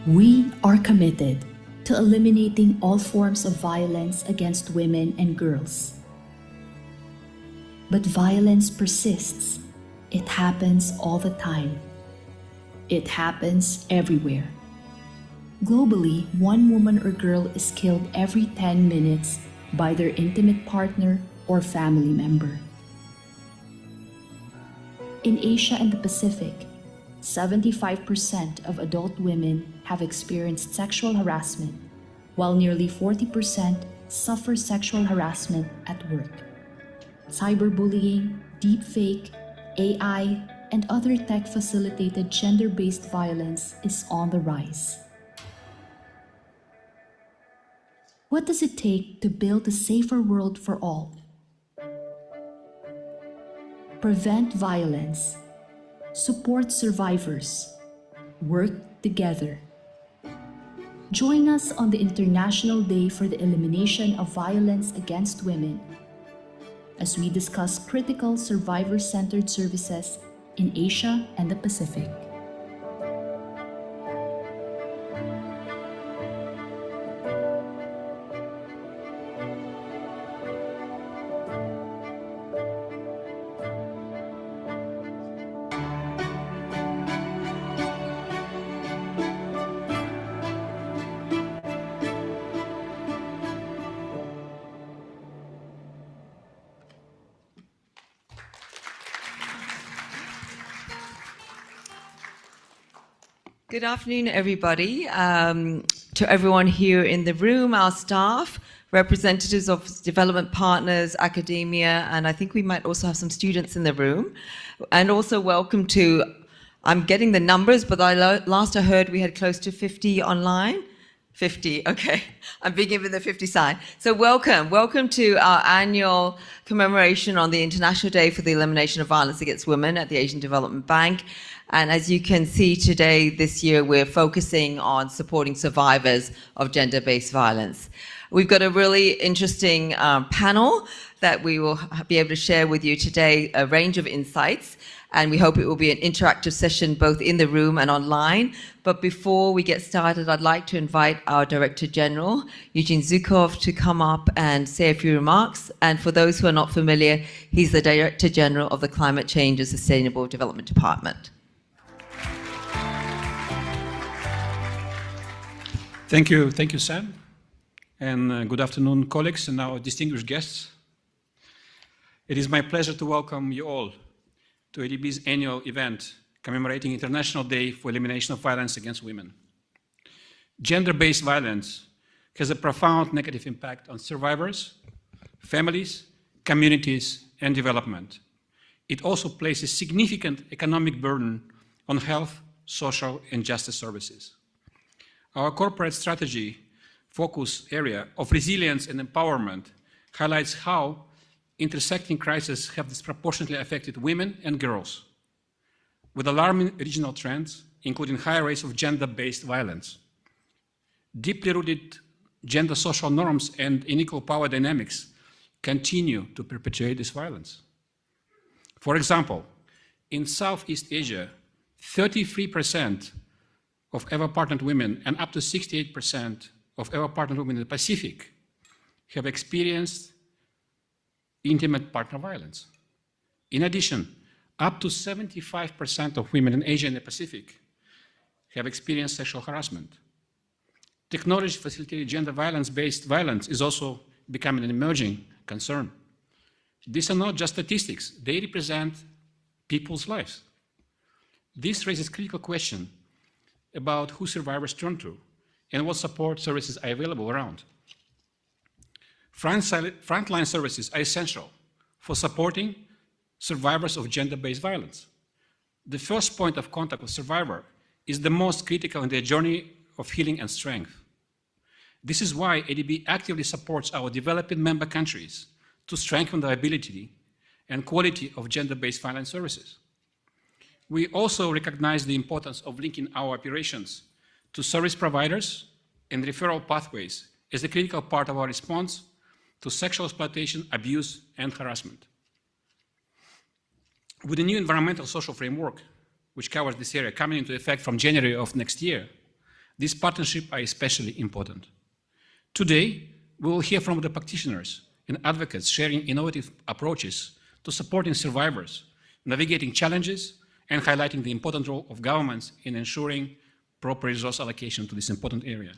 We are committed to eliminating all forms of violence against women and girls. But violence persists. It happens all the time. It happens everywhere. Globally, one woman or girl is killed every 10 minutes by their intimate partner or family member. In Asia and the Pacific, 75% of adult women have experienced sexual harassment, while nearly 40% suffer sexual harassment at work. Cyberbullying, deepfake, AI, and other tech-facilitated gender-based violence is on the rise. What does it take to build a safer world for all? Prevent violence, support survivors, work together. Join us on the International Day for the Elimination of Violence Against Women as we discuss critical survivor-centered services in Asia and the Pacific. Good afternoon, everybody. To everyone here in the room, our staff, representatives of development partners, academia, and I think we might also have some students in the room. And also welcome to, I'm getting the numbers, but last I heard we had close to 50 online. 50, okay. I'm being given the 50 sign. So welcome to our annual commemoration on the International Day for the Elimination of Violence Against Women at the Asian Development Bank. And as you can see today, this year, we're focusing on supporting survivors of gender-based violence. We've got a really interesting panel that we will be able to share with you today, a range of insights, and we hope it will be an interactive session both in the room and online. But before we get started, I'd like to invite our Director General, Eugene Zukov, to come up and say a few remarks. And for those who are not familiar, he's the Director General of the Climate Change and Sustainable Development Department. Thank you, Sam, and good afternoon, colleagues and our distinguished guests. It is my pleasure to welcome you all to IDEVAW's annual event commemorating International Day for Elimination of Violence Against Women. Gender-based violence has a profound negative impact on survivors, families, communities, and development. It also places significant economic burden on health, social, and justice services. Our corporate strategy focus area of resilience and empowerment highlights how intersecting crises have disproportionately affected women and girls, with alarming regional trends, including higher rates of gender-based violence. Deeply rooted gender social norms and unequal power dynamics continue to perpetuate this violence. For example, in Southeast Asia, 33% of ever-partnered women and up to 68% of ever-partnered women in the Pacific have experienced intimate partner violence. In addition, up to 75% of women in Asia and the Pacific have experienced sexual harassment. Technology-facilitated gender violence-based violence is also becoming an emerging concern. These are not just statistics, they represent people's lives. This raises critical questions about who survivors turn to and what support services are available around. Frontline services are essential for supporting survivors of gender-based violence. The first point of contact with survivor is the most critical in their journey of healing and strength. This is why IDEVAW actively supports our developing member countries to strengthen the ability and quality of gender-based violence services. We also recognize the importance of linking our operations to service providers and referral pathways as a critical part of our response to sexual exploitation, abuse, and harassment. With the new environmental social framework, which covers this area, coming into effect from January of next year, These partnerships are especially important. Today, we will hear from the practitioners and advocates sharing innovative approaches to supporting survivors, navigating challenges, and highlighting the important role of governments in ensuring proper resource allocation to this important area.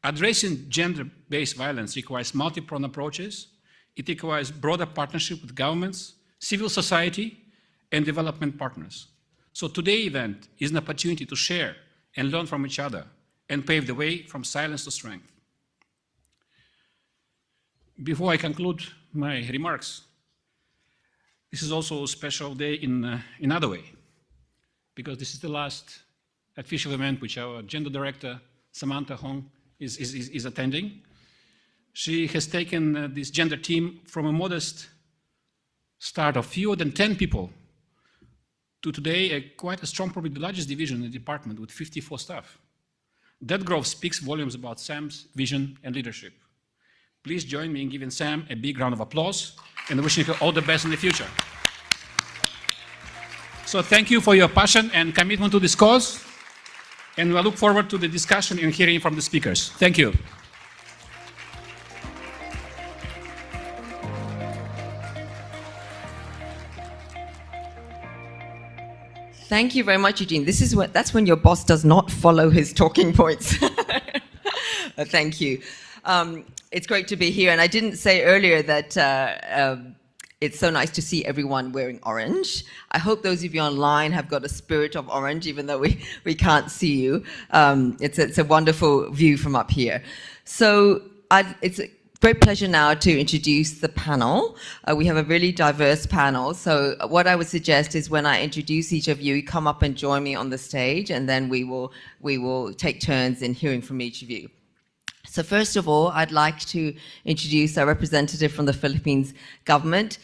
Addressing gender-based violence requires multi-pronged approaches. It requires broader partnership with governments, civil society, and development partners. So today's event is an opportunity to share and learn from each other and pave the way from silence to strength. Before I conclude my remarks, this is also a special day in another way, because this is the last official event which our gender director, Samantha Hong, is attending. She has taken this gender team from a modest start of fewer than 10 people to today quite a strong, probably the largest division in the department with 54 staff. That growth speaks volumes about Sam's vision and leadership. Please join me in giving Sam a big round of applause and wishing her all the best in the future. So thank you for your passion and commitment to this cause, and I look forward to the discussion and hearing from the speakers. Thank you. Thank you very much, Eugene. That's when your boss does not follow his talking points. Thank you. It's great to be here. And I didn't say earlier that it's so nice to see everyone wearing orange. I hope those of you online have got a spirit of orange, even though we can't see you. It's a wonderful view from up here. So it's a great pleasure now to introduce the panel. We have a really diverse panel. So what I would suggest is when I introduce each of you, come up and join me on the stage, and then we will take turns in hearing from each of you. So first of all, I'd like to introduce our representative from the Philippines government.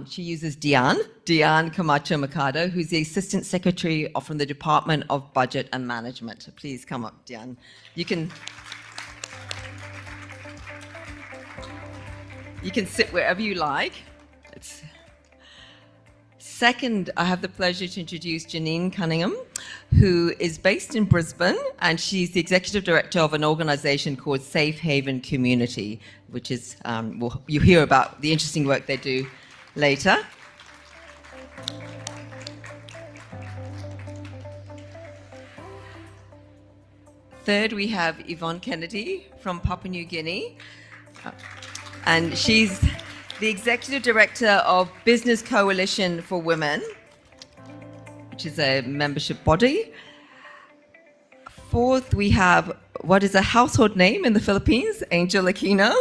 She uses Dian Camacho Mercado, who's the Assistant Secretary from the Department of Budget and Management. So please come up, Dian. You can sit wherever you like. Second, I have the pleasure to introduce Janine Cunningham, who is based in Brisbane, and she's the Executive Director of an organization called Safe Haven Community, which is, you hear about the interesting work they do later. Third, we have Yvonne Kennedy from Papua New Guinea, and she's the Executive Director of Business Coalition for Women, which is a membership body. Fourth, we have what is a household name in the Philippines, Angel Aquino,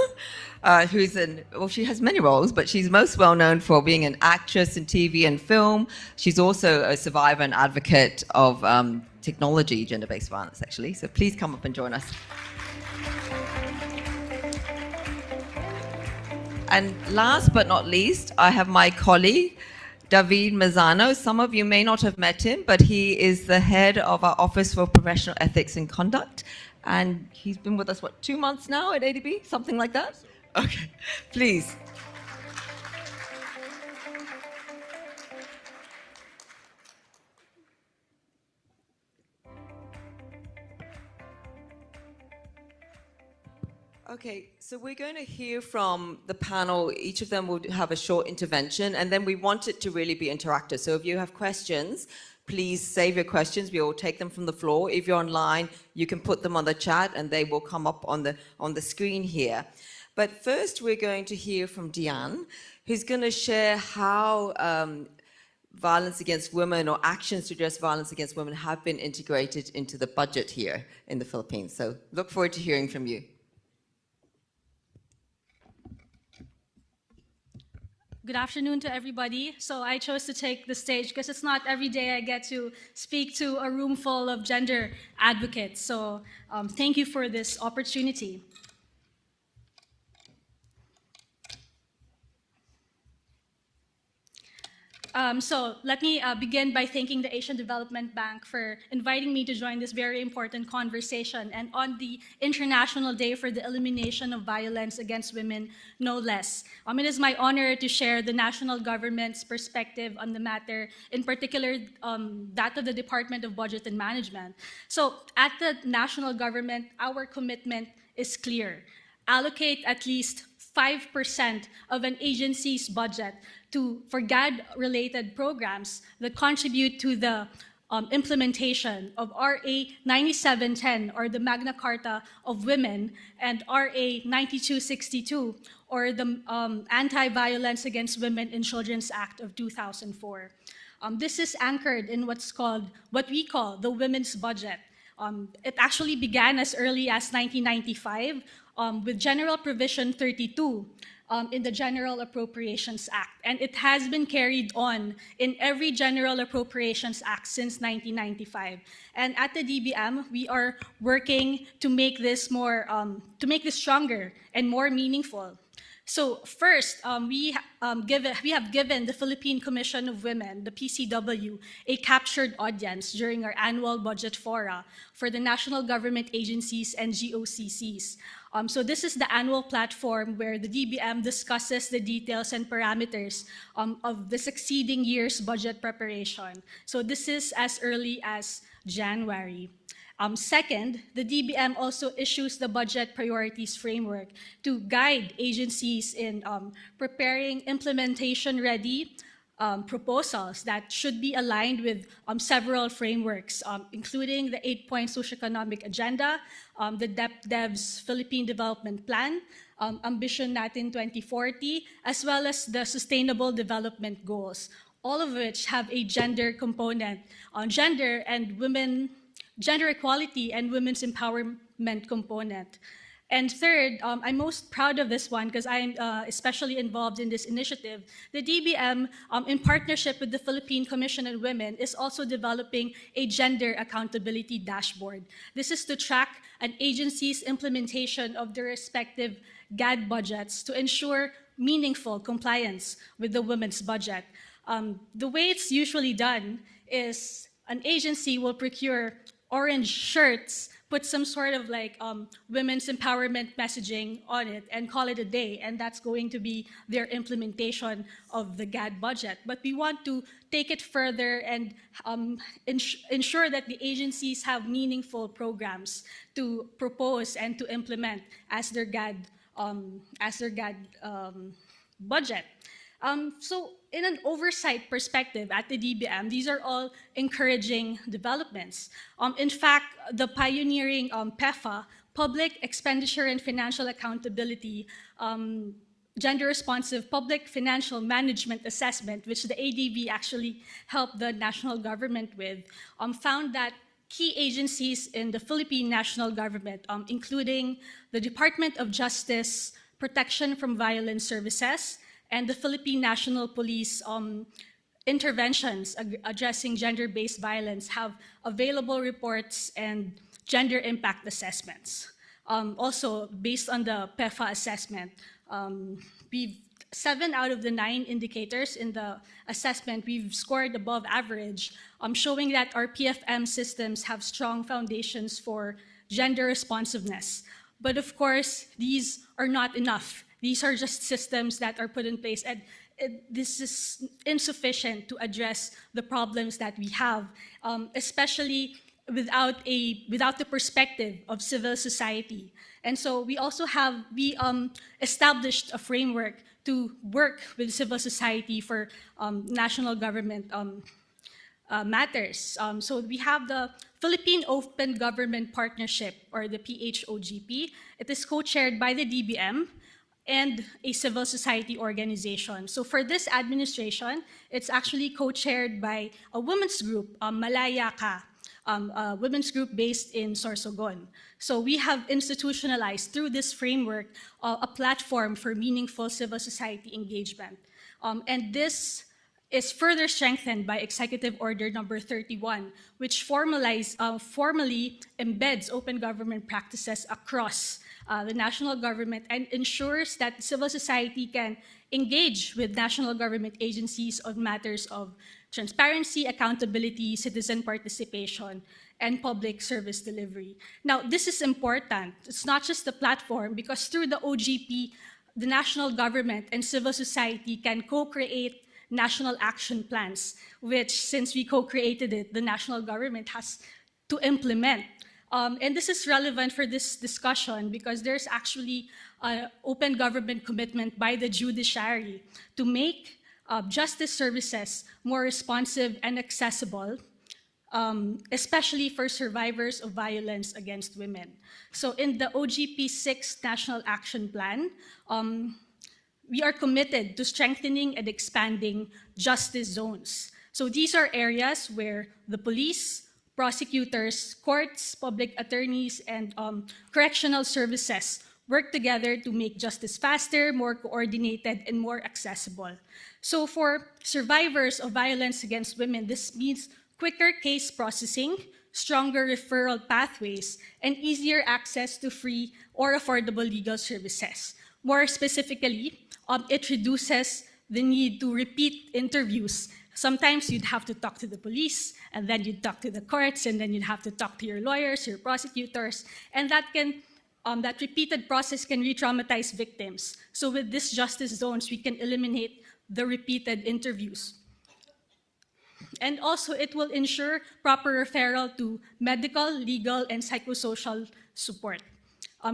she has many roles, but she's most well known for being an actress in TV and film. She's also a survivor and advocate of technology, gender-based violence, actually. So please come up and join us. And last but not least, I have my colleague, David Mazzano. Some of you may not have met him, but he is the head of our Office for Professional Ethics and Conduct. And he's been with us, 2 months now at ADB? Something like that? Okay, please. Okay, so we're going to hear from the panel. Each of them will have a short intervention, and then we want it to really be interactive. So if you have questions, please save your questions. We will take them from the floor. If you're online, you can put them on the chat, and they will come up on the screen here. But first, we're going to hear from Dian, who's going to share how violence against women or actions to address violence against women have been integrated into the budget here in the Philippines. So look forward to hearing from you. Good afternoon to everybody. So I chose to take the stage because it's not every day I get to speak to a room full of gender advocates. So thank you for this opportunity. So let me begin by thanking the Asian Development Bank for inviting me to join this very important conversation, and on the International Day for the Elimination of Violence Against Women, no less. It is my honor to share the national government's perspective on the matter, in particular that of the Department of Budget and Management. So at the national government, our commitment is clear. Allocate at least 5% of an agency's budget for GAD-related programs that contribute to the implementation of RA 9710, or the Magna Carta of Women, and RA 9262, or the Anti-Violence Against Women in Children's Act of 2004. This is anchored in what we call the women's budget. It actually began as early as 1995 with General Provision 32 in the General Appropriations Act. And it has been carried on in every General Appropriations Act since 1995. And at the DBM, we are working to make this stronger and more meaningful. So first, we have given the Philippine Commission of Women, the PCW, a captured audience during our annual budget fora for the national government agencies and GOCCs. So this is the annual platform where the DBM discusses the details and parameters of the succeeding year's budget preparation. So this is as early as January. Second, the DBM also issues the budget priorities framework to guide agencies in preparing implementation-ready proposals that should be aligned with several frameworks, including the 8-point socioeconomic agenda, the DepDev's Philippine Development Plan, Ambition Natin 2040, as well as the Sustainable Development Goals, all of which have a gender component on gender equality and women's empowerment component. And third, I'm most proud of this one because I'm especially involved in this initiative. The DBM, in partnership with the Philippine Commission on Women, is also developing a gender accountability dashboard. This is to track an agency's implementation of their respective GAD budgets to ensure meaningful compliance with the women's budget. The way it's usually done is an agency will procure orange shirts, put some sort of women's empowerment messaging on it and call it a day, and that's going to be their implementation of the GAD budget. But we want to take it further and ensure that the agencies have meaningful programs to propose and to implement as their GAD budget. So in an oversight perspective at the DBM, these are all encouraging developments. In fact, the pioneering PEFA, Public Expenditure and Financial Accountability, Gender-Responsive Public Financial Management Assessment, which the ADB actually helped the national government with, found that key agencies in the Philippine national government, including the Department of Justice, Protection from Violence Services, and the Philippine National Police interventions addressing gender-based violence have available reports and gender impact assessments. Also, based on the PEFA assessment, 7 out of the 9 indicators in the assessment, we've scored above average, showing that our PFM systems have strong foundations for gender responsiveness. But of course, these are not enough. These are just systems that are put in place, and this is insufficient to address the problems that we have, especially without the perspective of civil society. And so we established a framework to work with civil society for national government matters. So we have the Philippine Open Government Partnership, or the PHOGP. It is co-chaired by the DBM and a civil society organization. So for this administration, it's actually co-chaired by a women's group, Malaya Ka, a women's group based in Sorsogon. So we have institutionalized through this framework a platform for meaningful civil society engagement. And this is further strengthened by Executive Order Number 31, which formally embeds open government practices across the national government and ensures that civil society can engage with national government agencies on matters of transparency, accountability, citizen participation, and public service delivery. Now, this is important. It's not just the platform, because through the OGP, the national government and civil society can co-create national action plans, which, since we co-created it, the national government has to implement. And this is relevant for this discussion because there's actually an open government commitment by the judiciary to make justice services more responsive and accessible, especially for survivors of violence against women. So in the OGP 6 National Action Plan, we are committed to strengthening and expanding justice zones. So these are areas where the police, prosecutors, courts, public attorneys, and correctional services work together to make justice faster, more coordinated, and more accessible. So for survivors of violence against women, this means quicker case processing, stronger referral pathways, and easier access to free or affordable legal services. More specifically, it reduces the need to repeat interviews. Sometimes you'd have to talk to the police, and then you'd talk to the courts, and then you'd have to talk to your lawyers, your prosecutors, and that repeated process can re-traumatize victims. So with these justice zones, we can eliminate the repeated interviews. And also, it will ensure proper referral to medical, legal, and psychosocial support.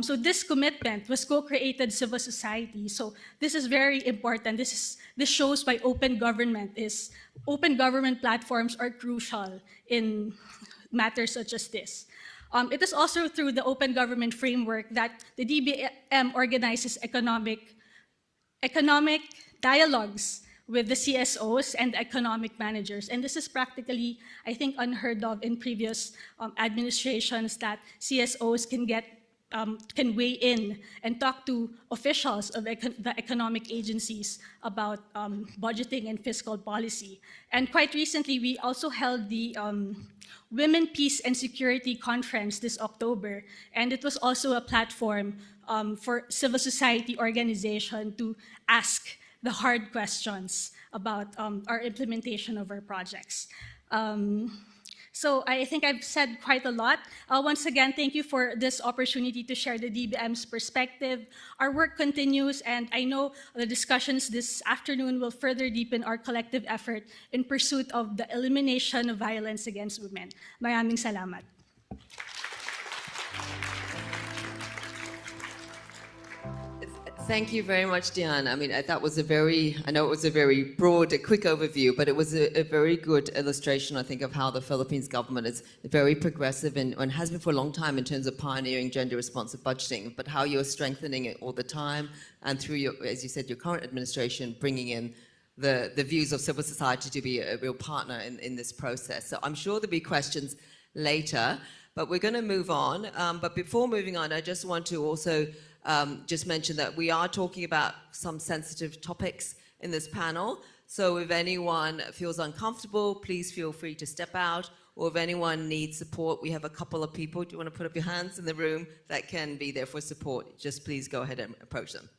So this commitment was co-created civil society. So this is very important. This shows why open government platforms are crucial in matters such as this. It is also through the open government framework that the DBM organizes economic dialogues with the CSOs and economic managers. And this is practically, I think, unheard of in previous administrations, that CSOs can weigh in and talk to officials of the economic agencies about budgeting and fiscal policy. And quite recently, we also held the Women, Peace and Security Conference this October, and it was also a platform for civil society organization to ask the hard questions about our implementation of our projects. So I think I've said quite a lot. Once again, thank you for this opportunity to share the DBM's perspective. Our work continues, and I know the discussions this afternoon will further deepen our collective effort in pursuit of the elimination of violence against women. Maraming salamat. Thank you very much, Diane. I mean, that was I know it was a very broad, quick overview, but it was a very good illustration, I think, of how the Philippines government is very progressive and has been for a long time in terms of pioneering gender-responsive budgeting, but how you're strengthening it all the time, and through your, as you said, your current administration, bringing in the views of civil society to be a real partner in this process. So I'm sure there'll be questions later, but we're going to move on. But before moving on, I just want to also just mention that we are talking about some sensitive topics in this panel. So if anyone feels uncomfortable, please feel free to step out. Or if anyone needs support, we have a couple of people, do you want to put up your hands in the room, that can be there for support? Just please go ahead and approach them.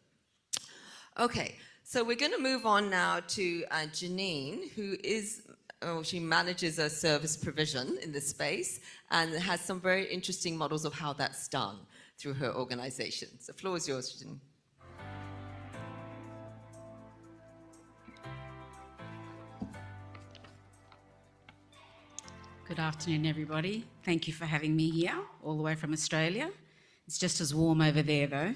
Okay, so we're going to move on now to Janine, who is, she manages a service provision in this space and has some very interesting models of how that's done through her organization. The floor is yours, Janine. Good afternoon, everybody. Thank you for having me here, all the way from Australia. It's just as warm over there, though.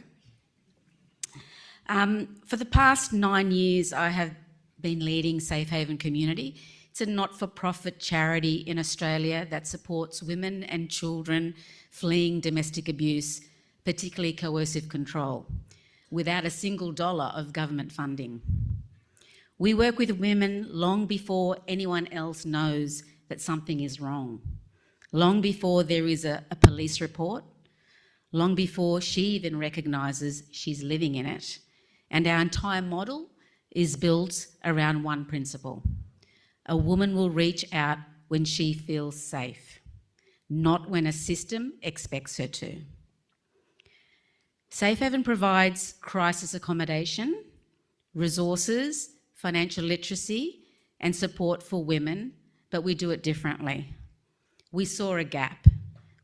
For the past 9 years, I have been leading Safe Haven Community. It's a not-for-profit charity in Australia that supports women and children fleeing domestic abuse, particularly coercive control, without a single dollar of government funding. We work with women long before anyone else knows that something is wrong, long before there is a police report, long before she even recognises she's living in it. And our entire model is built around one principle. A woman will reach out when she feels safe, not when a system expects her to. Safe Haven provides crisis accommodation, resources, financial literacy, and support for women, but we do it differently. We saw a gap.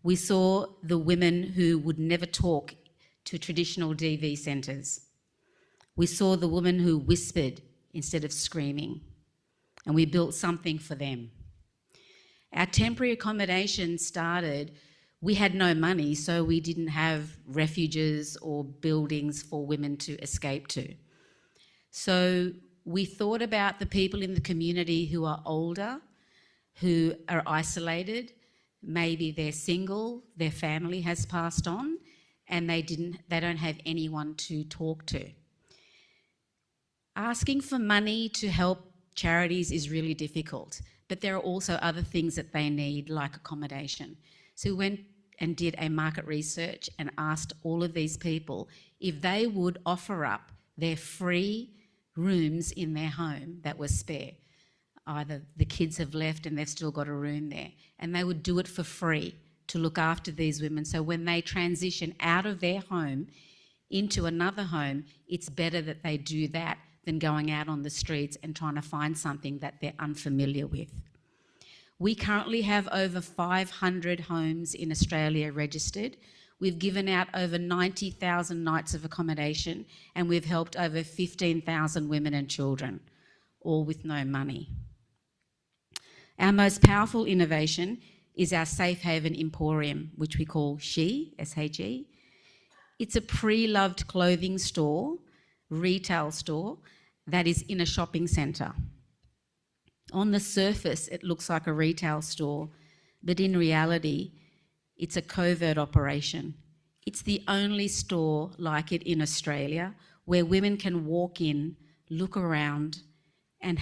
We saw the women who would never talk to traditional DV centres. We saw the women who whispered instead of screaming, and we built something for them. Our temporary accommodation started, we had no money, so we didn't have refuges or buildings for women to escape to. So we thought about the people in the community who are older, who are isolated, maybe they're single, their family has passed on, and they don't have anyone to talk to. Asking for money to help charities is really difficult, but there are also other things that they need, like accommodation. So we went and did a market research and asked all of these people if they would offer up their free rooms in their home that were spare. Either the kids have left and they've still got a room there, and they would do it for free to look after these women. So when they transition out of their home into another home, it's better that they do that than going out on the streets and trying to find something that they're unfamiliar with. We currently have over 500 homes in Australia registered. We've given out over 90,000 nights of accommodation, and we've helped over 15,000 women and children, all with no money. Our most powerful innovation is our Safe Haven Emporium, which we call SHE, S-H-E. It's a pre-loved clothing store, retail store, that is in a shopping centre. On the surface, it looks like a retail store, but in reality, it's a covert operation. It's the only store like it in Australia where women can walk in, look around, and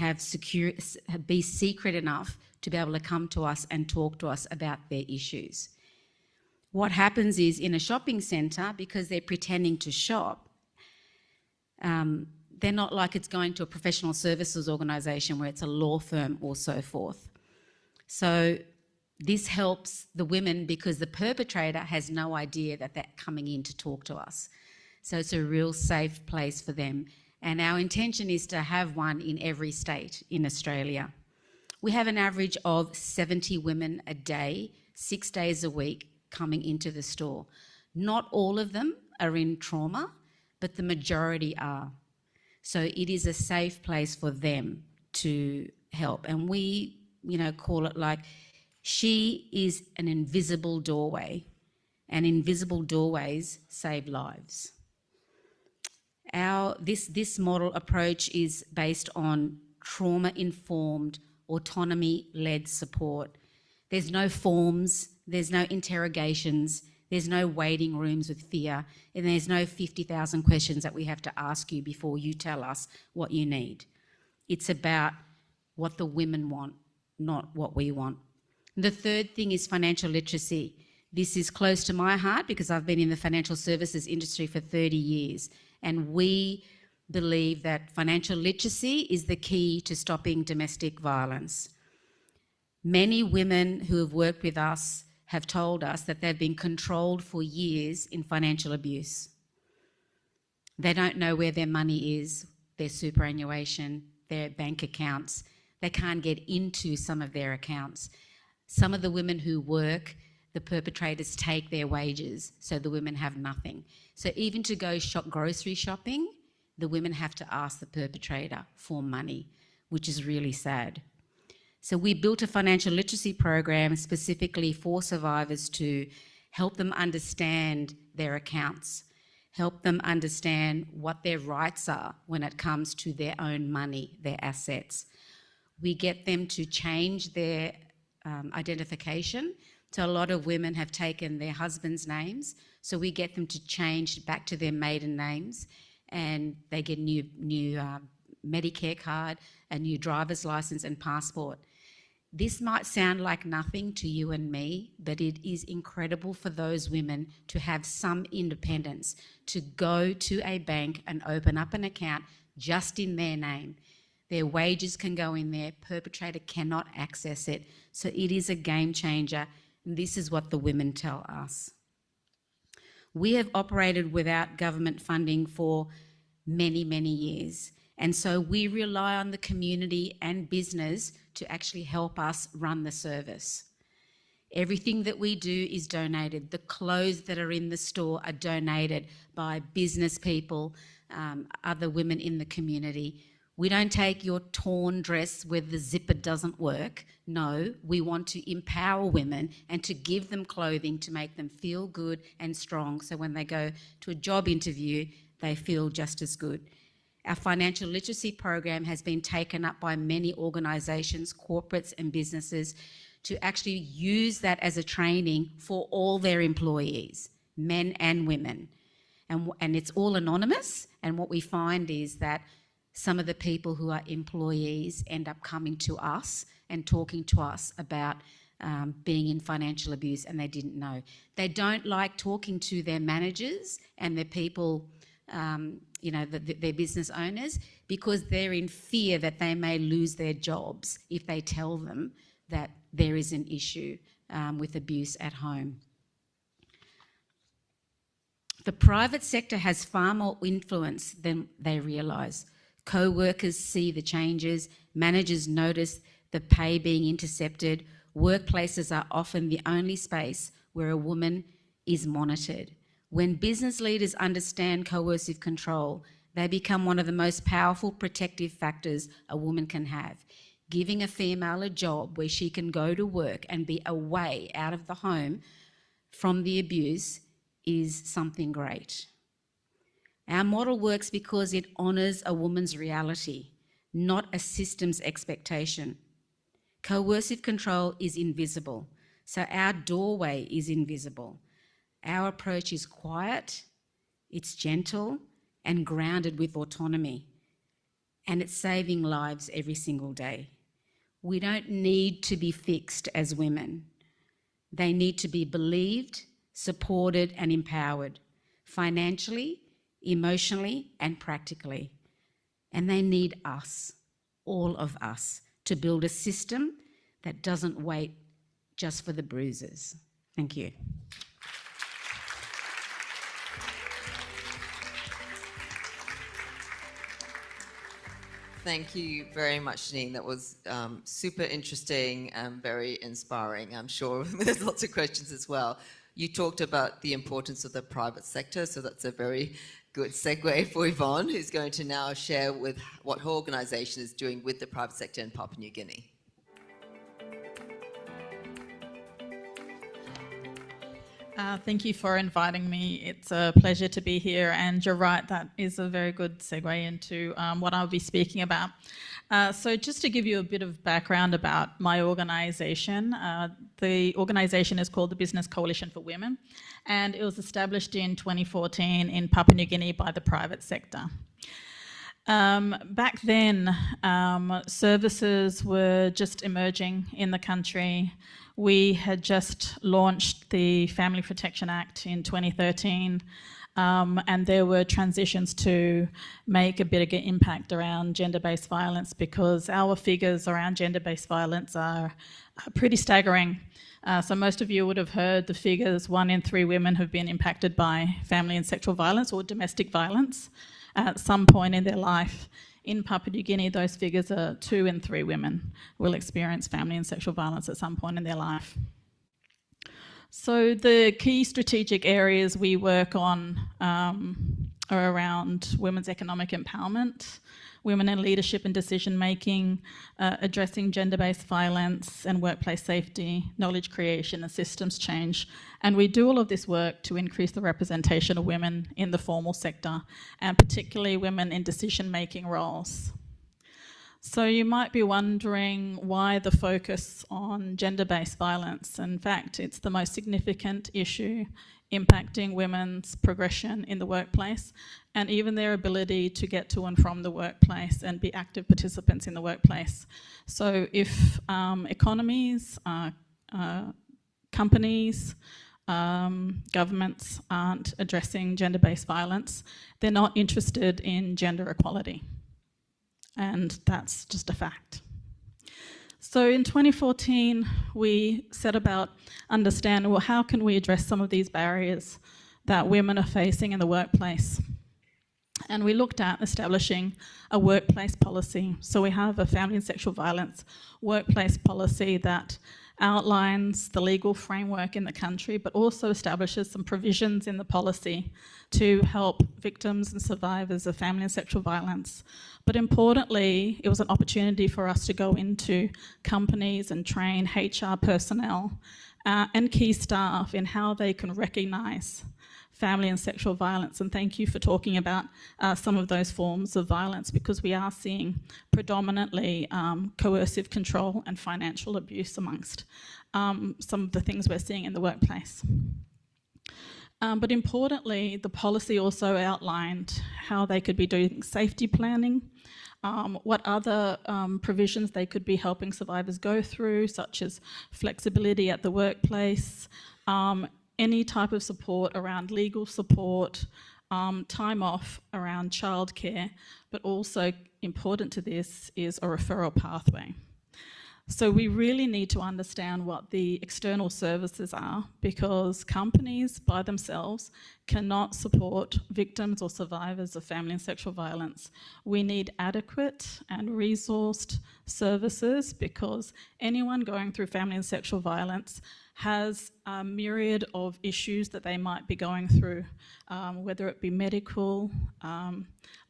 be secret enough to be able to come to us and talk to us about their issues. What happens is, in a shopping centre, because they're pretending to shop, they're not like it's going to a professional services organisation where it's a law firm or so forth. So this helps the women because the perpetrator has no idea that they're coming in to talk to us. So it's a real safe place for them. And our intention is to have one in every state in Australia. We have an average of 70 women a day, 6 days a week, coming into the store. Not all of them are in trauma, but the majority are. So it is a safe place for them to help. And we, call it like, she is an invisible doorway, and invisible doorways save lives. This model approach is based on trauma-informed, autonomy-led support. There's no forms, there's no interrogations, there's no waiting rooms with fear, and there's no 50,000 questions that we have to ask you before you tell us what you need. It's about what the women want, not what we want. The third thing is financial literacy. This is close to my heart because I've been in the financial services industry for 30 years, and we believe that financial literacy is the key to stopping domestic violence. Many women who have worked with us have told us that they've been controlled for years in financial abuse. They don't know where their money is, their superannuation, their bank accounts. They can't get into some of their accounts. Some of the women who work, the perpetrators take their wages, so the women have nothing. So even to go grocery shopping, the women have to ask the perpetrator for money, which is really sad. So we built a financial literacy program specifically for survivors to help them understand their accounts, help them understand what their rights are when it comes to their own money, their assets. We get them to change their identification. So a lot of women have taken their husband's names, so we get them to change back to their maiden names, and they get new Medicare card, a new driver's license and passport. This might sound like nothing to you and me, but it is incredible for those women to have some independence, to go to a bank and open up an account just in their name. Their wages can go in there, perpetrator cannot access it. So it is a game changer, and this is what the women tell us. We have operated without government funding for many, many years. And so we rely on the community and business to actually help us run the service. Everything that we do is donated. The clothes that are in the store are donated by business people, other women in the community. We don't take your torn dress where the zipper doesn't work. No, we want to empower women and to give them clothing to make them feel good and strong, so when they go to a job interview, they feel just as good. Our financial literacy program has been taken up by many organisations, corporates and businesses, to actually use that as a training for all their employees, men and women. And it's all anonymous, and what we find is that some of the people who are employees end up coming to us and talking to us about being in financial abuse, and they didn't know. They don't like talking to their managers and their people, their business owners, because they're in fear that they may lose their jobs if they tell them that there is an issue with abuse at home. The private sector has far more influence than they realise. Co-workers see the changes, managers notice the pay being intercepted, workplaces are often the only space where a woman is monitored. When business leaders understand coercive control, they become one of the most powerful protective factors a woman can have. Giving a female a job where she can go to work and be away out of the home from the abuse is something great. Our model works because it honours a woman's reality, not a system's expectation. Coercive control is invisible, so our doorway is invisible. Our approach is quiet, it's gentle and grounded with autonomy, and it's saving lives every single day. We don't need to be fixed as women. They need to be believed, supported and empowered, financially, emotionally and practically. And they need us, all of us, to build a system that doesn't wait just for the bruises. Thank you. Thank you very much, Janine. That was super interesting and very inspiring. I'm sure there's lots of questions as well. You talked about the importance of the private sector, so that's a very good segue for Yvonne, who's going to now share with what her organisation is doing with the private sector in Papua New Guinea. Thank you for inviting me. It's a pleasure to be here, and you're right, that is a very good segue into what I'll be speaking about. So just to give you a bit of background about my organisation, the organisation is called the Business Coalition for Women, and it was established in 2014 in Papua New Guinea by the private sector. Back then, services were just emerging in the country. We had just launched the Family Protection Act in 2013, and there were transitions to make a bigger impact around gender-based violence, because our figures around gender-based violence are pretty staggering. So most of you would have heard the figures: 1 in 3 women have been impacted by family and sexual violence or domestic violence at some point in their life. In Papua New Guinea, those figures are 2 in 3 women will experience family and sexual violence at some point in their life. So the key strategic areas we work on are around women's economic empowerment, women in leadership and decision-making, addressing gender-based violence and workplace safety, knowledge creation and systems change. And we do all of this work to increase the representation of women in the formal sector, and particularly women in decision-making roles. So you might be wondering why the focus on gender-based violence. In fact, it's the most significant issue impacting women's progression in the workplace and even their ability to get to and from the workplace and be active participants in the workplace. So if economies, companies, governments aren't addressing gender-based violence, they're not interested in gender equality. And that's just a fact. So in 2014, we set about understanding, well, how can we address some of these barriers that women are facing in the workplace. And we looked at establishing a workplace policy. So we have a family and sexual violence workplace policy that outlines the legal framework in the country, but also establishes some provisions in the policy to help victims and survivors of family and sexual violence. But importantly, it was an opportunity for us to go into companies and train HR personnel and key staff in how they can recognise family and sexual violence. And thank you for talking about some of those forms of violence, because we are seeing predominantly coercive control and financial abuse amongst some of the things we're seeing in the workplace. But importantly, the policy also outlined how they could be doing safety planning, what other provisions they could be helping survivors go through, such as flexibility at the workplace, any type of support around legal support, time off around childcare, but also important to this is a referral pathway. So we really need to understand what the external services are, because companies by themselves cannot support victims or survivors of family and sexual violence. We need adequate and resourced services, because anyone going through family and sexual violence has a myriad of issues that they might be going through, whether it be medical,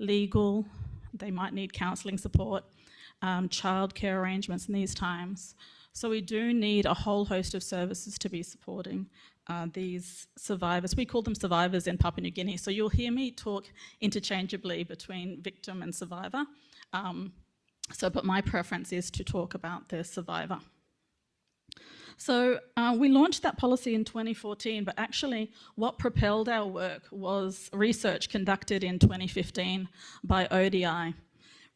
legal, they might need counselling support, childcare arrangements in these times. So we do need a whole host of services to be supporting these survivors. We call them survivors in Papua New Guinea. So you'll hear me talk interchangeably between victim and survivor. But my preference is to talk about the survivor. So we launched that policy in 2014, but actually what propelled our work was research conducted in 2015 by ODI.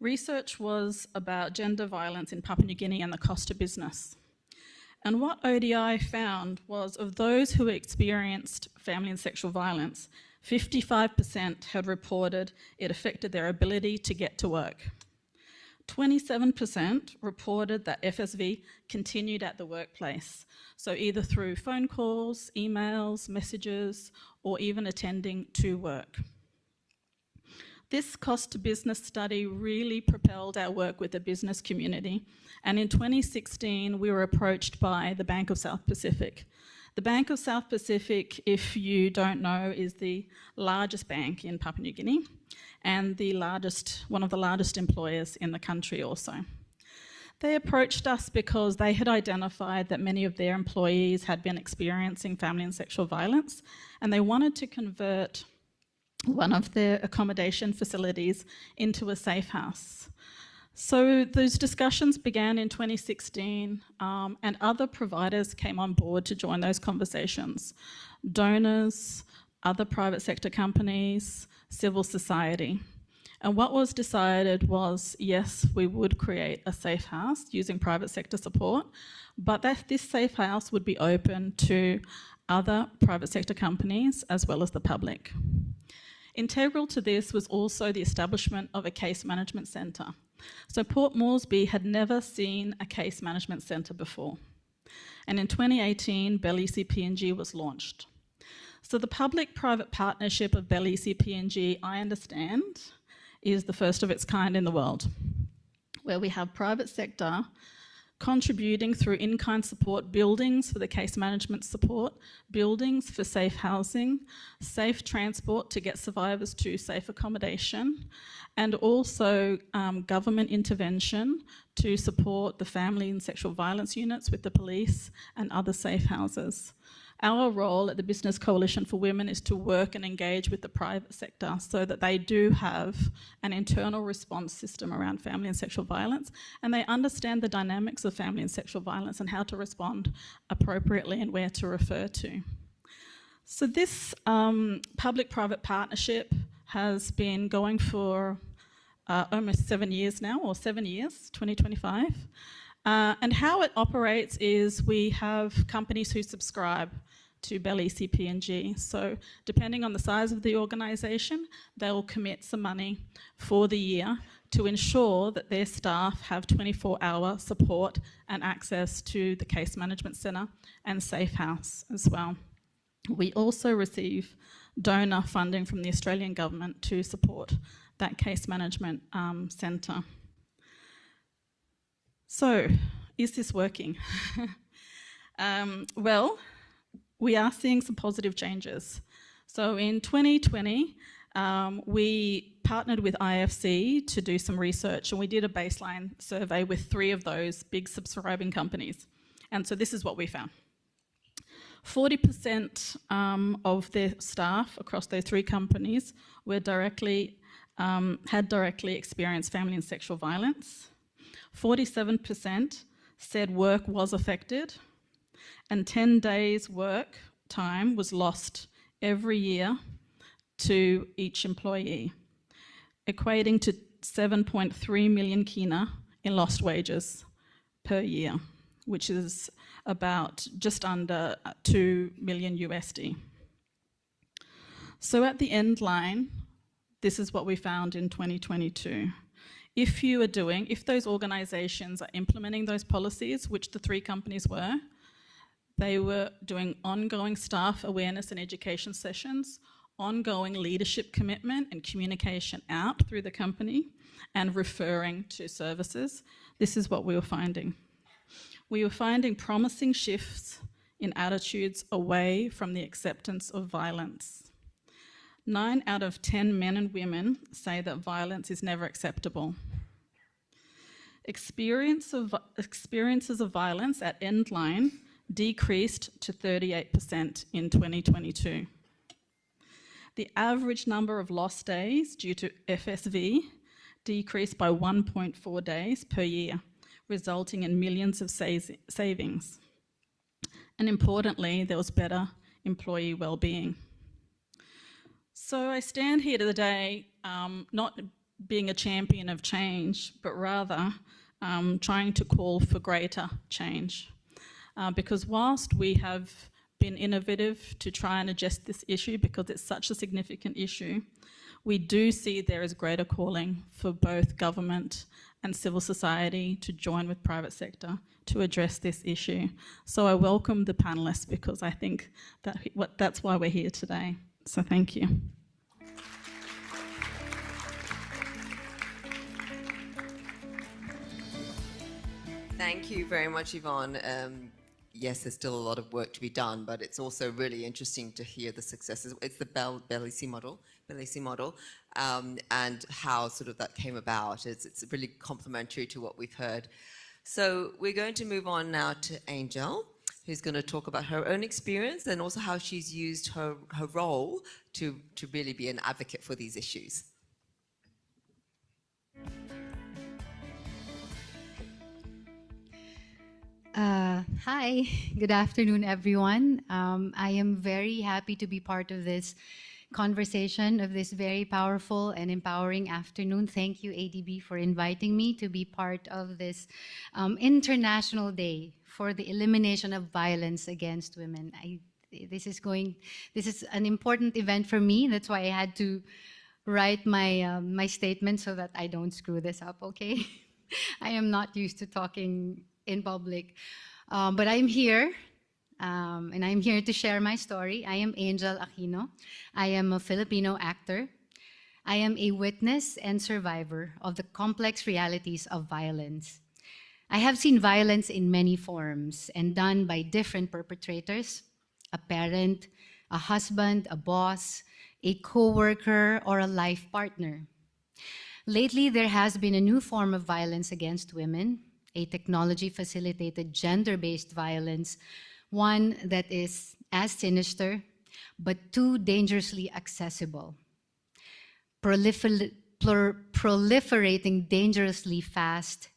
Research was about gender violence in Papua New Guinea and the cost to business. And what ODI found was, of those who experienced family and sexual violence, 55% had reported it affected their ability to get to work. 27% reported that FSV continued at the workplace, so either through phone calls, emails, messages, or even attending to work. This cost to business study really propelled our work with the business community, and in 2016 we were approached by the Bank of South Pacific. The Bank of South Pacific, if you don't know, is the largest bank in Papua New Guinea and one of the largest employers in the country also. They approached us because they had identified that many of their employees had been experiencing family and sexual violence, and they wanted to convert one of their accommodation facilities into a safe house. So those discussions began in 2016, and other providers came on board to join those conversations. Donors, other private sector companies, civil society. And what was decided was, yes, we would create a safe house using private sector support, but that this safe house would be open to other private sector companies as well as the public. Integral to this was also the establishment of a case management centre. So Port Moresby had never seen a case management centre before. And in 2018, Bell ECPNG was launched. So the public-private partnership of Bell ECPNG, I understand, is the first of its kind in the world, where we have private sector contributing through in-kind support, buildings for the case management support, buildings for safe housing, safe transport to get survivors to safe accommodation, and also government intervention to support the family and sexual violence units with the police and other safe houses. Our role at the Business Coalition for Women is to work and engage with the private sector so that they do have an internal response system around family and sexual violence, and they understand the dynamics of family and sexual violence and how to respond appropriately and where to refer to. So this public-private partnership has been going for almost 7 years now, or 7 years, 2025. And how it operates is we have companies who subscribe to Bell ECPNG. So depending on the size of the organisation, they will commit some money for the year to ensure that their staff have 24-hour support and access to the case management centre and safe house as well. We also receive donor funding from the Australian government to support that case management centre. So, is this working? Well, we are seeing some positive changes. So in 2020, we partnered with IFC to do some research, and we did a baseline survey with 3 of those big subscribing companies. And so this is what we found. 40% of their staff across those 3 companies were had directly experienced family and sexual violence. 47% said work was affected, and 10 days work time was lost every year to each employee, equating to 7.3 million kina in lost wages per year, which is about just under 2 million USD. So at the end line, this is what we found in 2022. If those organisations are implementing those policies, which the 3 companies were, they were doing ongoing staff awareness and education sessions, ongoing leadership commitment and communication out through the company, and referring to services. This is what we were finding. We were finding promising shifts in attitudes away from the acceptance of violence. 9 out of 10 men and women say that violence is never acceptable. Experiences of violence at endline decreased to 38% in 2022. The average number of lost days due to FSV decreased by 1.4 days per year, resulting in millions of savings. And importantly, there was better employee well-being. So I stand here today not being a champion of change, but rather trying to call for greater change. Because whilst we have been innovative to try and address this issue because it's such a significant issue, we do see there is greater calling for both government and civil society to join with private sector to address this issue. So I welcome the panellists because I think that's why we're here today. So thank you. Thank you very much, Yvonne. Yes, there's still a lot of work to be done, but it's also really interesting to hear the successes. It's the Bellisi model, and how sort of that came about. It's really complementary to what we've heard. So we're going to move on now to Angel, who's going to talk about her own experience and also how she's used her role to really be an advocate for these issues. Hi, good afternoon, everyone. I am very happy to be part of this conversation, of this very powerful and empowering afternoon. Thank you, ADB, for inviting me to be part of this International Day for the Elimination of Violence Against Women. This is an important event for me. That's why I had to write my statement so that I don't screw this up, okay? I am not used to talking in public. But I'm here, and I'm here to share my story. I am Angel Aquino. I am a Filipino actor. I am a witness and survivor of the complex realities of violence. I have seen violence in many forms and done by different perpetrators: a parent, a husband, a boss, a co-worker, or a life partner. Lately, there has been a new form of violence against women, a technology-facilitated gender-based violence, one that is as sinister, but too dangerously accessible, proliferating dangerously fast,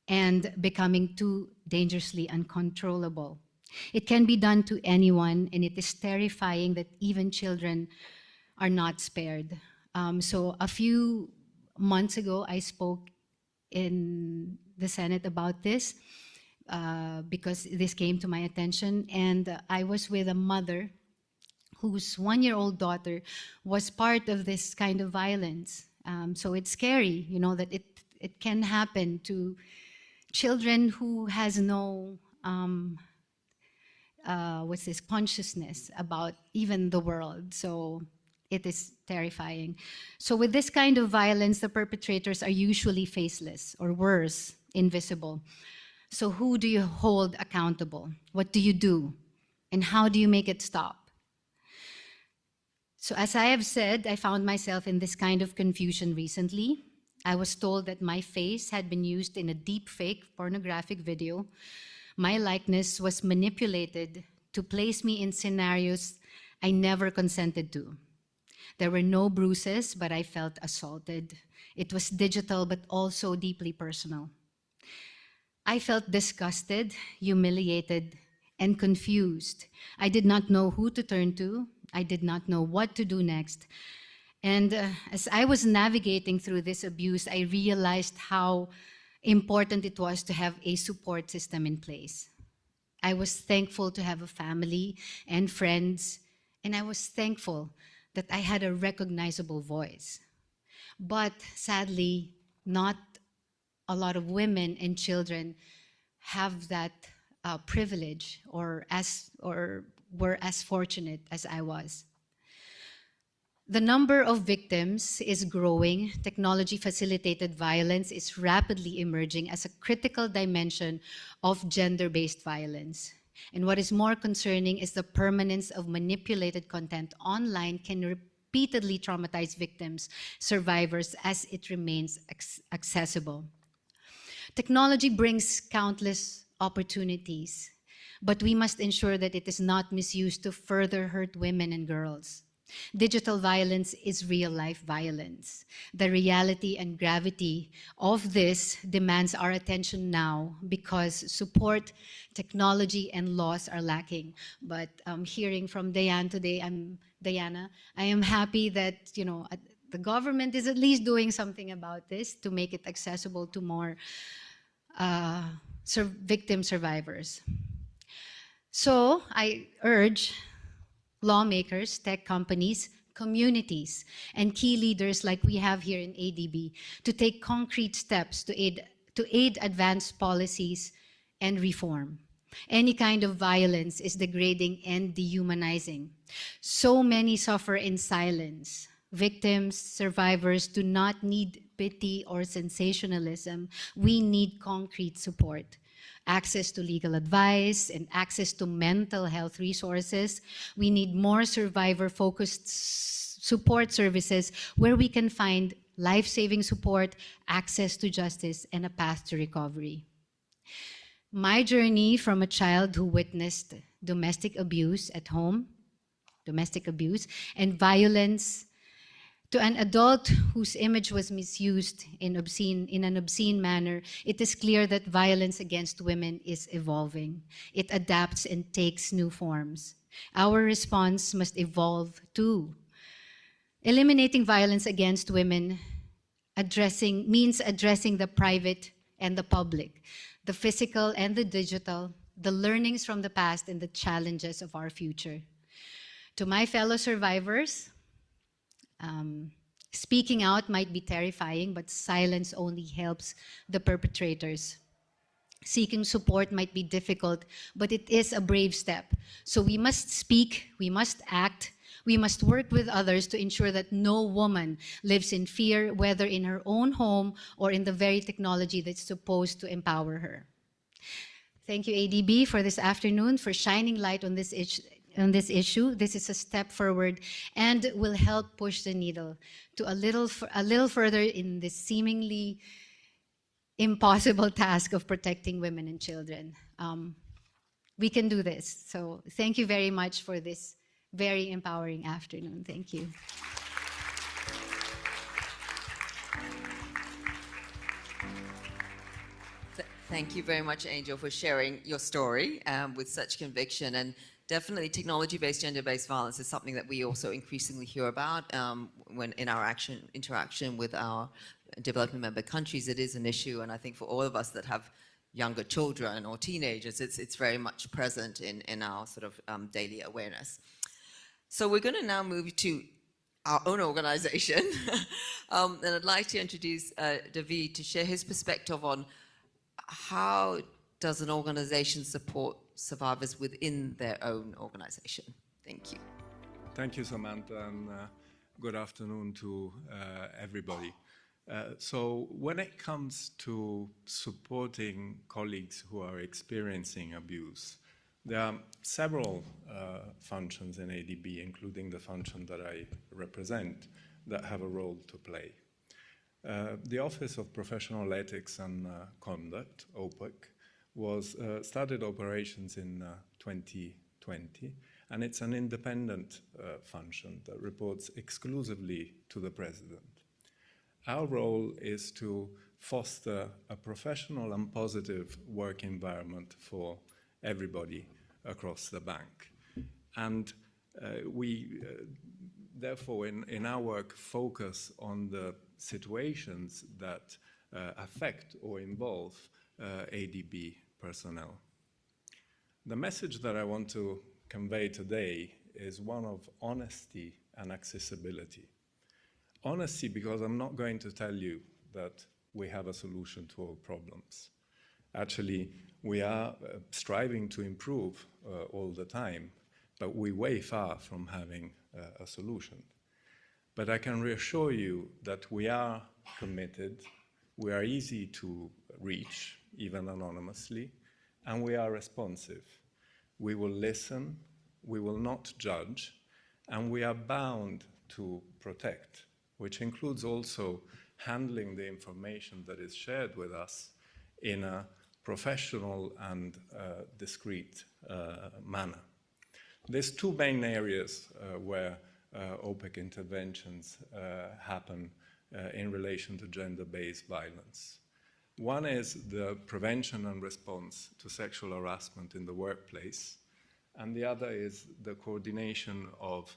and becoming too dangerously uncontrollable. It can be done to anyone, and it is terrifying that even children are not spared. So a few months ago, I spoke in the Senate about this because this came to my attention, and I was with a mother whose 1-year-old daughter was part of this kind of violence. So it's scary, you know, that it can happen to children who has no what's this, consciousness about even the world. So it is terrifying. So with this kind of violence, the perpetrators are usually faceless, or worse, invisible. So who do you hold accountable? What do you do? And how do you make it stop? So as I have said, I found myself in this kind of confusion recently. I was told that my face had been used in a deep fake pornographic video. My likeness was manipulated to place me in scenarios I never consented to. There were no bruises, but I felt assaulted. It was digital, but also deeply personal. I felt disgusted, humiliated, and confused. I did not know who to turn to. I did not know what to do next. And as I was navigating through this abuse, I realized how important it was to have a support system in place. I was thankful to have a family and friends, and I was thankful that I had a recognizable voice. But sadly, not a lot of women and children have that privilege or were as fortunate as I was. The number of victims is growing. Technology-facilitated violence is rapidly emerging as a critical dimension of gender-based violence. And what is more concerning is the permanence of manipulated content online can repeatedly traumatize victims, survivors, as it remains accessible. Technology brings countless opportunities, but we must ensure that it is not misused to further hurt women and girls. Digital violence is real-life violence. The reality and gravity of this demands our attention now because support, technology, and laws are lacking. But hearing from Diana today, Diana, I am happy that the government is at least doing something about this to make it accessible to more victim survivors. So I urge lawmakers, tech companies, communities, and key leaders like we have here in ADB to take concrete steps to aid advanced policies and reform. Any kind of violence is degrading and dehumanizing. So many suffer in silence. Victims, survivors do not need pity or sensationalism. We need concrete support. Access to legal advice and access to mental health resources. We need more survivor-focused support services where we can find life-saving support, access to justice, and a path to recovery. My journey from a child who witnessed domestic abuse at home, domestic abuse, and violence to an adult whose image was misused in an obscene manner, it is clear that violence against women is evolving. It adapts and takes new forms. Our response must evolve too. Eliminating violence against women means addressing the private and the public, the physical and the digital, the learnings from the past and the challenges of our future. To my fellow survivors, speaking out might be terrifying, but silence only helps the perpetrators. Seeking support might be difficult, but it is a brave step. So we must speak, we must act, we must work with others to ensure that no woman lives in fear, whether in her own home or in the very technology that's supposed to empower her. Thank you, ADB, for this afternoon, for shining light on this issue. This is a step forward and will help push the needle to a little further in this seemingly impossible task of protecting women and children. We can do this. So thank you very much for this very empowering afternoon. Thank you. Thank you very much, Angel, for sharing your story with such conviction. And definitely technology-based, gender-based violence is something that we also increasingly hear about when in our interaction with our developing member countries. It is an issue, and I think for all of us that have younger children or teenagers, it's very much present in our sort of daily awareness. So we're going to now move to our own organization, and I'd like to introduce David to share his perspective on how does an organization support survivors within their own organization. Thank you. Thank you, Samantha, and good afternoon to everybody. So when it comes to supporting colleagues who are experiencing abuse, there are several functions in ADB, including the function that I represent, that have a role to play. The Office of Professional Ethics and Conduct, OPEC, started operations in 2020, and it's an independent function that reports exclusively to the President. Our role is to foster a professional and positive work environment for everybody across the bank. And we, therefore, in our work, focus on the situations that affect or involve ADB personnel. The message that I want to convey today is one of honesty and accessibility. Honesty, because I'm not going to tell you that we have a solution to all problems. Actually, we are striving to improve all the time, but we're way far from having a solution. But I can reassure you that we are committed, we are easy to reach, even anonymously, and we are responsive. We will listen, we will not judge, and we are bound to protect, which includes also handling the information that is shared with us in a professional and discreet manner. There's two main areas where OPEC interventions happen in relation to gender-based violence. One is the prevention and response to sexual harassment in the workplace, and the other is the coordination of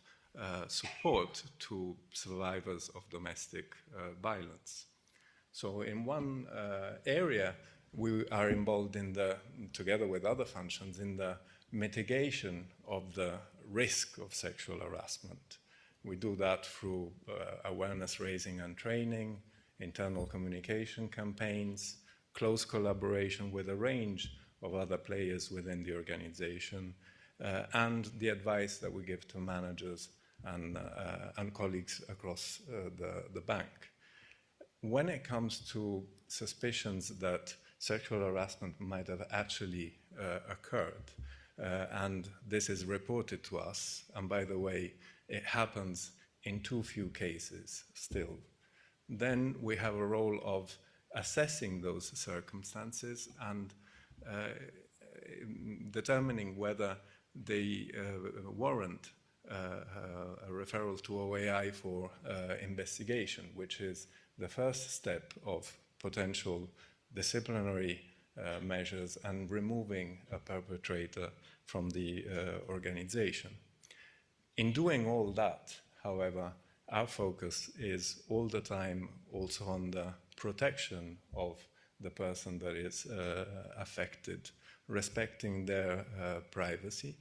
support to survivors of domestic violence. So in one area, we are involved in together with other functions, in the mitigation of the risk of sexual harassment. We do that through awareness raising and training, internal communication campaigns, close collaboration with a range of other players within the organization, and the advice that we give to managers and colleagues across the bank. When it comes to suspicions that sexual harassment might have actually occurred, and this is reported to us, and by the way, it happens in too few cases still, then we have a role of assessing those circumstances and determining whether they warrant a referral to OAI for investigation, which is the first step of potential disciplinary measures and removing a perpetrator from the organization. In doing all that, however, our focus is all the time also on the protection of the person that is affected, respecting their privacy,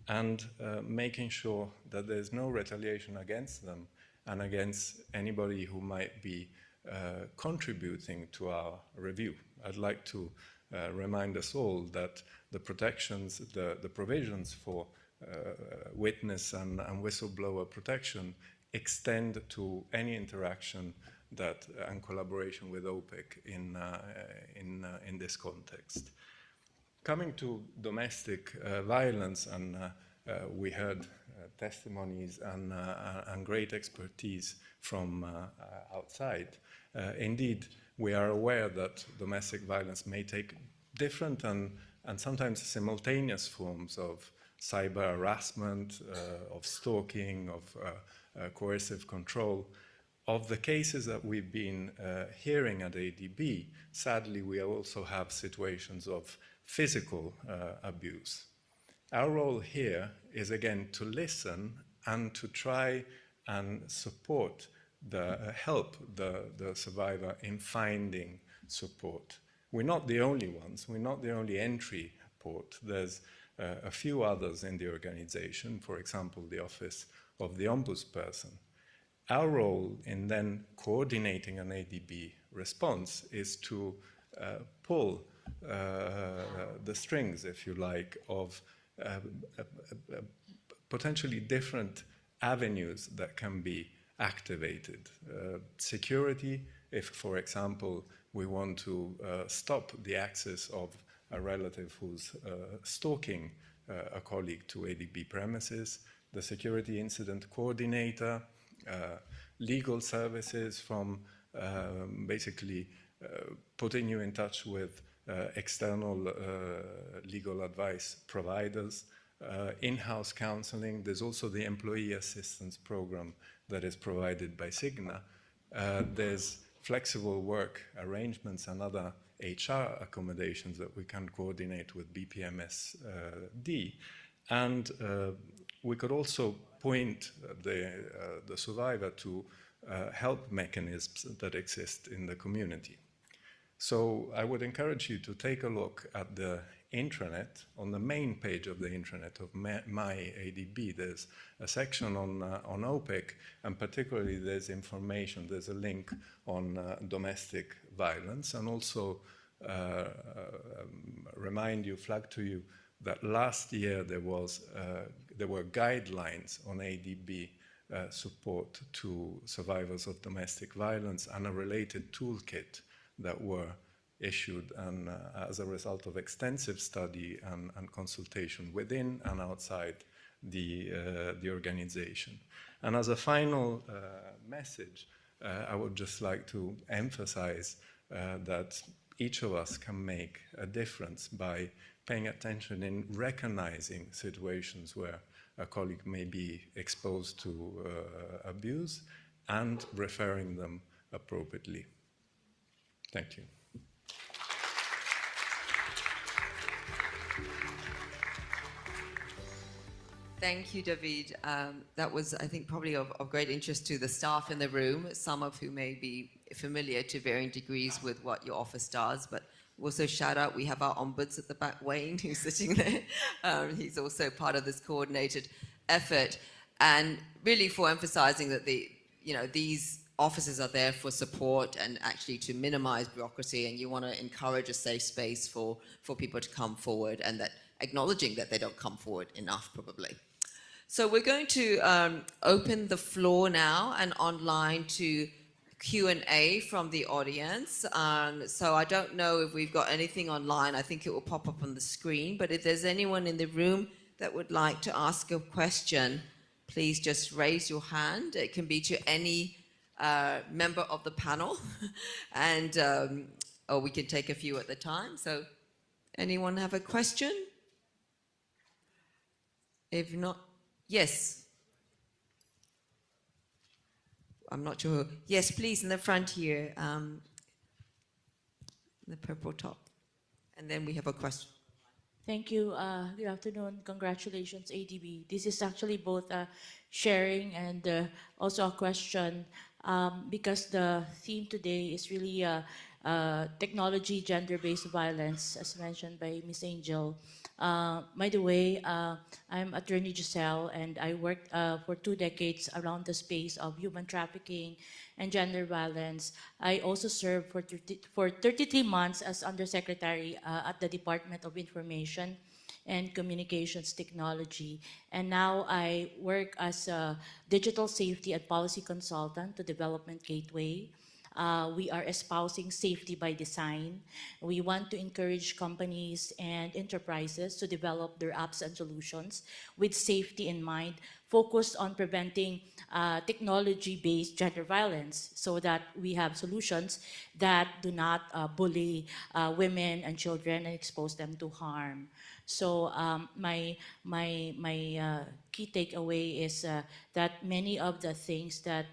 and making sure that there's no retaliation against them and against anybody who might be contributing to our review. I'd like to remind us all that the protections, the provisions for witness and whistleblower protection extend to any interaction that and collaboration with OPEC in this context. Coming to domestic violence, and we heard testimonies and great expertise from outside. Indeed, we are aware that domestic violence may take different and sometimes simultaneous forms of cyber harassment, of stalking, of coercive control. Of the cases that we've been hearing at ADB, sadly, we also have situations of physical abuse. Our role here is, again, to listen and to try and support help the survivor in finding support. We're not the only ones. We're not the only entry port. There's a few others in the organization, for example, the Office of the Ombudsperson. Our role in then coordinating an ADB response is to pull the strings, if you like, of potentially different avenues that can be activated. Security, if, for example, we want to stop the access of a relative who's stalking a colleague to ADB premises, the security incident coordinator, legal services from basically putting you in touch with external legal advice providers, in-house counseling. There's also the employee assistance program that is provided by Cigna. There's flexible work arrangements and other HR accommodations that we can coordinate with BPMSD. And we could also point the survivor to help mechanisms that exist in the community. So I would encourage you to take a look at the intranet. On the main page of the intranet of My ADB, there's a section on OPEC, and particularly there's information, there's a link on domestic violence, and also flag to you that last year there were guidelines on ADB support to survivors of domestic violence and a related toolkit that were issued and as a result of extensive study and consultation within and outside the organization. And as a final message, I would just like to emphasize that each of us can make a difference by paying attention in recognizing situations where a colleague may be exposed to abuse and referring them appropriately. Thank you. Thank you, David. That was, I think, probably of great interest to the staff in the room, some of who may be familiar to varying degrees with what your office does, but also shout out, we have our ombuds at the back, Wayne, who's sitting there. He's also part of this coordinated effort, and really for emphasizing that these offices are there for support and actually to minimize bureaucracy, and you want to encourage a safe space for people to come forward, and that acknowledging that they don't come forward enough, probably. So we're going to open the floor now and online to Q&A from the audience. So I don't know if we've got anything online. I think it will pop up on the screen, but if there's anyone in the room that would like to ask a question, please just raise your hand. It can be to any member of the panel, and or we can take a few at the time. So anyone have a question? If not, yes. I'm not sure. Yes, please, in the front here, the purple top. And then we have a question. Thank you. Good afternoon. Congratulations, ADB. This is actually both sharing and also a question, because the theme today is really technology, gender-based violence, as mentioned by Ms. Angel. By the way, I'm Attorney Giselle, and I worked for 2 decades around the space of human trafficking and gender violence. I also served for 33 months as Undersecretary at the Department of Information and Communications Technology. And now I work as a digital safety and policy consultant to Development Gateway. We are espousing safety by design. We want to encourage companies and enterprises to develop their apps and solutions with safety in mind, focused on preventing technology-based gender violence, so that we have solutions that do not bully women and children and expose them to harm. So my key takeaway is that many of the things that,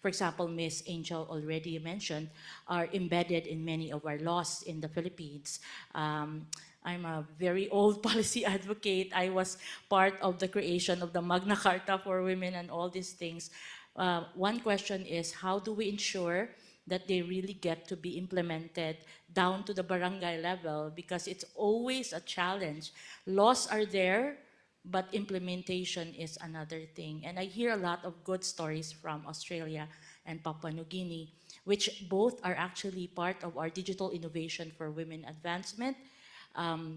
for example, Ms. Angel already mentioned, are embedded in many of our laws in the Philippines. I'm a very old policy advocate. I was part of the creation of the Magna Carta for women and all these things. One question is, how do we ensure that they really get to be implemented down to the barangay level? Because it's always a challenge. Laws are there, but implementation is another thing. And I hear a lot of good stories from Australia and Papua New Guinea, which both are actually part of our digital innovation for women advancement.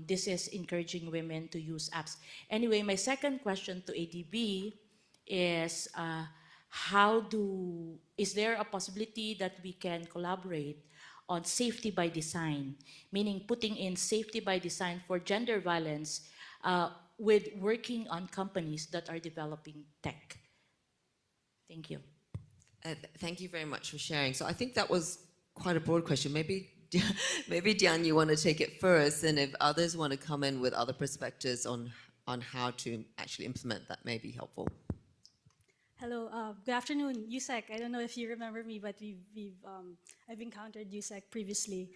This is encouraging women to use apps. Anyway, my second question to ADB is, is there a possibility that we can collaborate on safety by design, meaning putting in safety by design for gender violence with working on companies that are developing tech? Thank you. Thank you very much for sharing. So I think that was quite a broad question. Maybe Diane, you want to take it first, and if others want to come in with other perspectives on how to actually implement that, may be helpful. Hello, good afternoon, Yusek. I don't know if you remember me, but I've encountered Yusek previously.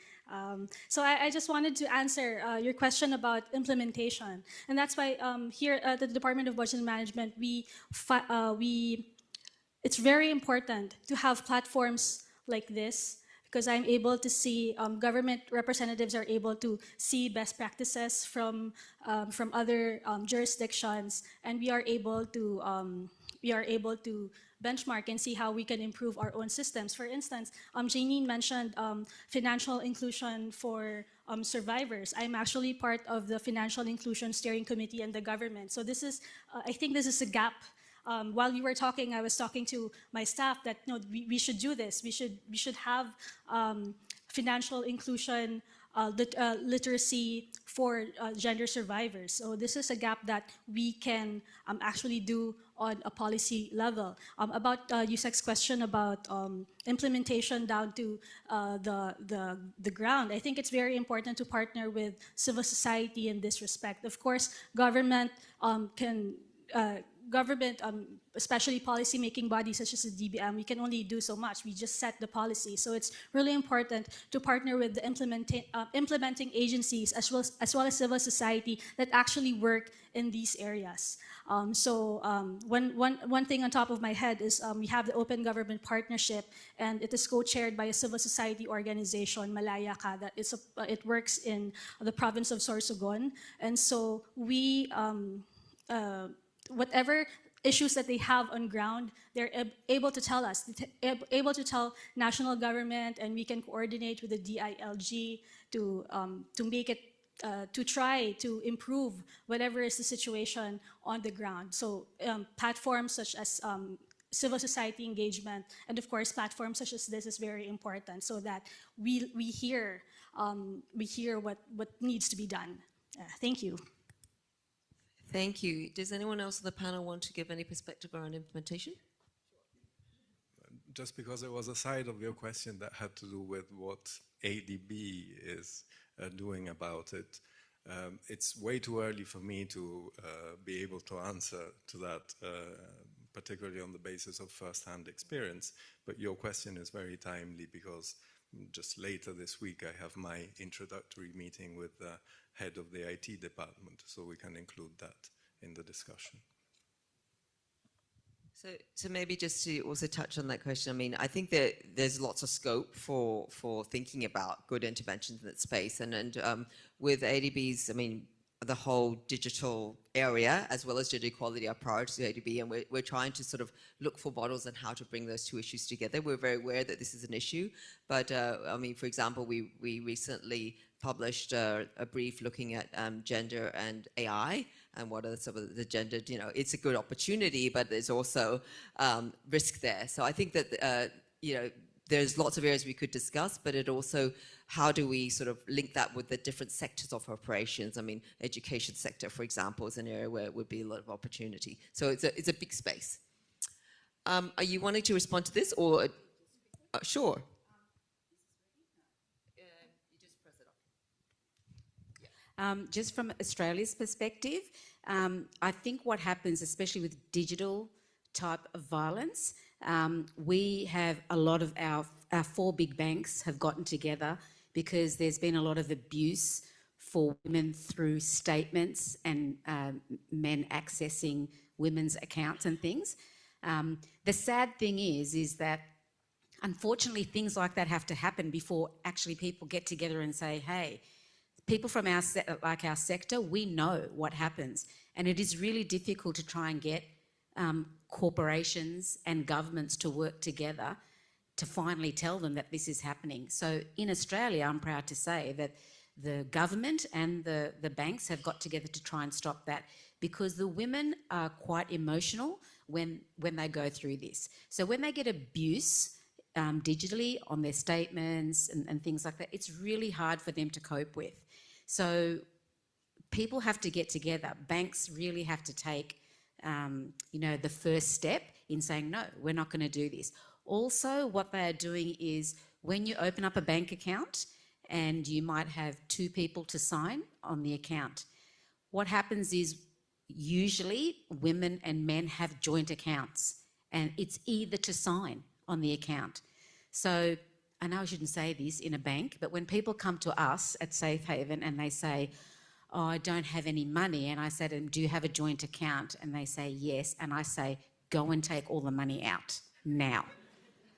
So I just wanted to answer your question about implementation, and that's why here at the Department of Budget Management, it's very important to have platforms like this, because I'm able to see government representatives are able to see best practices from other jurisdictions, and we are able to benchmark and see how we can improve our own systems. For instance, Janine mentioned financial inclusion for survivors. I'm actually part of the Financial Inclusion Steering Committee in the government. So this is, I think this is a gap. While you were talking, I was talking to my staff that no, we should do this. We should have financial inclusion literacy for gender survivors. So this is a gap that we can actually do on a policy level. About Yusek's question about implementation down to the ground, I think it's very important to partner with civil society in this respect. Of course, government especially policy-making bodies such as the DBM, we can only do so much. We just set the policy. So it's really important to partner with the implementing agencies as well as civil society that actually work in these areas. One thing on top of my head is we have the Open Government Partnership, and it is co-chaired by a civil society organization, Malayaka, that it works in the province of Sorsogon. And so we whatever issues that they have on ground, they're able to tell us, able to tell national government, and we can coordinate with the DILG to make it, to try to improve whatever is the situation on the ground. So platforms such as civil society engagement, and of course platforms such as this is very important, so that we hear what needs to be done. Thank you. Thank you. Does anyone else on the panel want to give any perspective around implementation? Just because there was a side of your question that had to do with what ADB is doing about it. It's way too early for me to be able to answer to that, particularly on the basis of first-hand experience. But your question is very timely, because just later this week I have my introductory meeting with the head of the IT department, so we can include that in the discussion. So maybe just to also touch on that question, I mean, I think that there's lots of scope for thinking about good interventions in that space, and with ADB's, I mean, the whole digital area as well as gender equality are priorities to ADB, and we're trying to sort of look for models on how to bring those two issues together. We're very aware that this is an issue, but I mean, for example, we recently published a brief looking at gender and AI, and what are some of the gender, you know, it's a good opportunity, but there's also risk there. So I think that, you know, there's lots of areas we could discuss, but it also, how do we sort of link that with the different sectors of operations? I mean, education sector, for example, is an area where it would be a lot of opportunity. So it's a big space. Are you wanting to respond to this, or sure? Just from Australia's perspective, I think what happens, especially with digital type of violence, we have a lot of our four big banks have gotten together because there's been a lot of abuse for women through statements and men accessing women's accounts and things. The sad thing is that unfortunately things like that have to happen before actually people get together and say, hey, people from our sector, we know what happens. And it is really difficult to try and get corporations and governments to work together to finally tell them that this is happening. So in Australia, I'm proud to say that the government and the banks have got together to try and stop that, because the women are quite emotional when they go through this. So when they get abuse digitally on their statements and things like that, it's really hard for them to cope with. So people have to get together. Banks really have to take, the first step in saying, no, we're not going to do this. Also, what they are doing is when you open up a bank account and you might have 2 people to sign on the account, what happens is usually women and men have joint accounts, and it's either to sign on the account. So I know I shouldn't say this in a bank, but when people come to us at Safe Haven and they say, oh, I don't have any money, and I say to them, do you have a joint account? And they say yes, and I say, go and take all the money out now.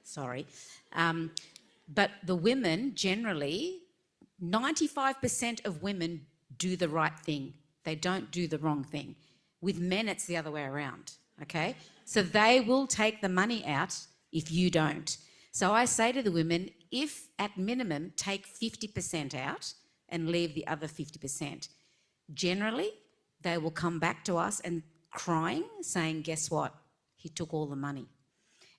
Sorry. But the women generally, 95% of women do the right thing. They don't do the wrong thing. With men, it's the other way around, okay? So they will take the money out if you don't. So I say to the women, if at minimum, take 50% out and leave the other 50%. Generally, they will come back to us and crying, saying, guess what? He took all the money.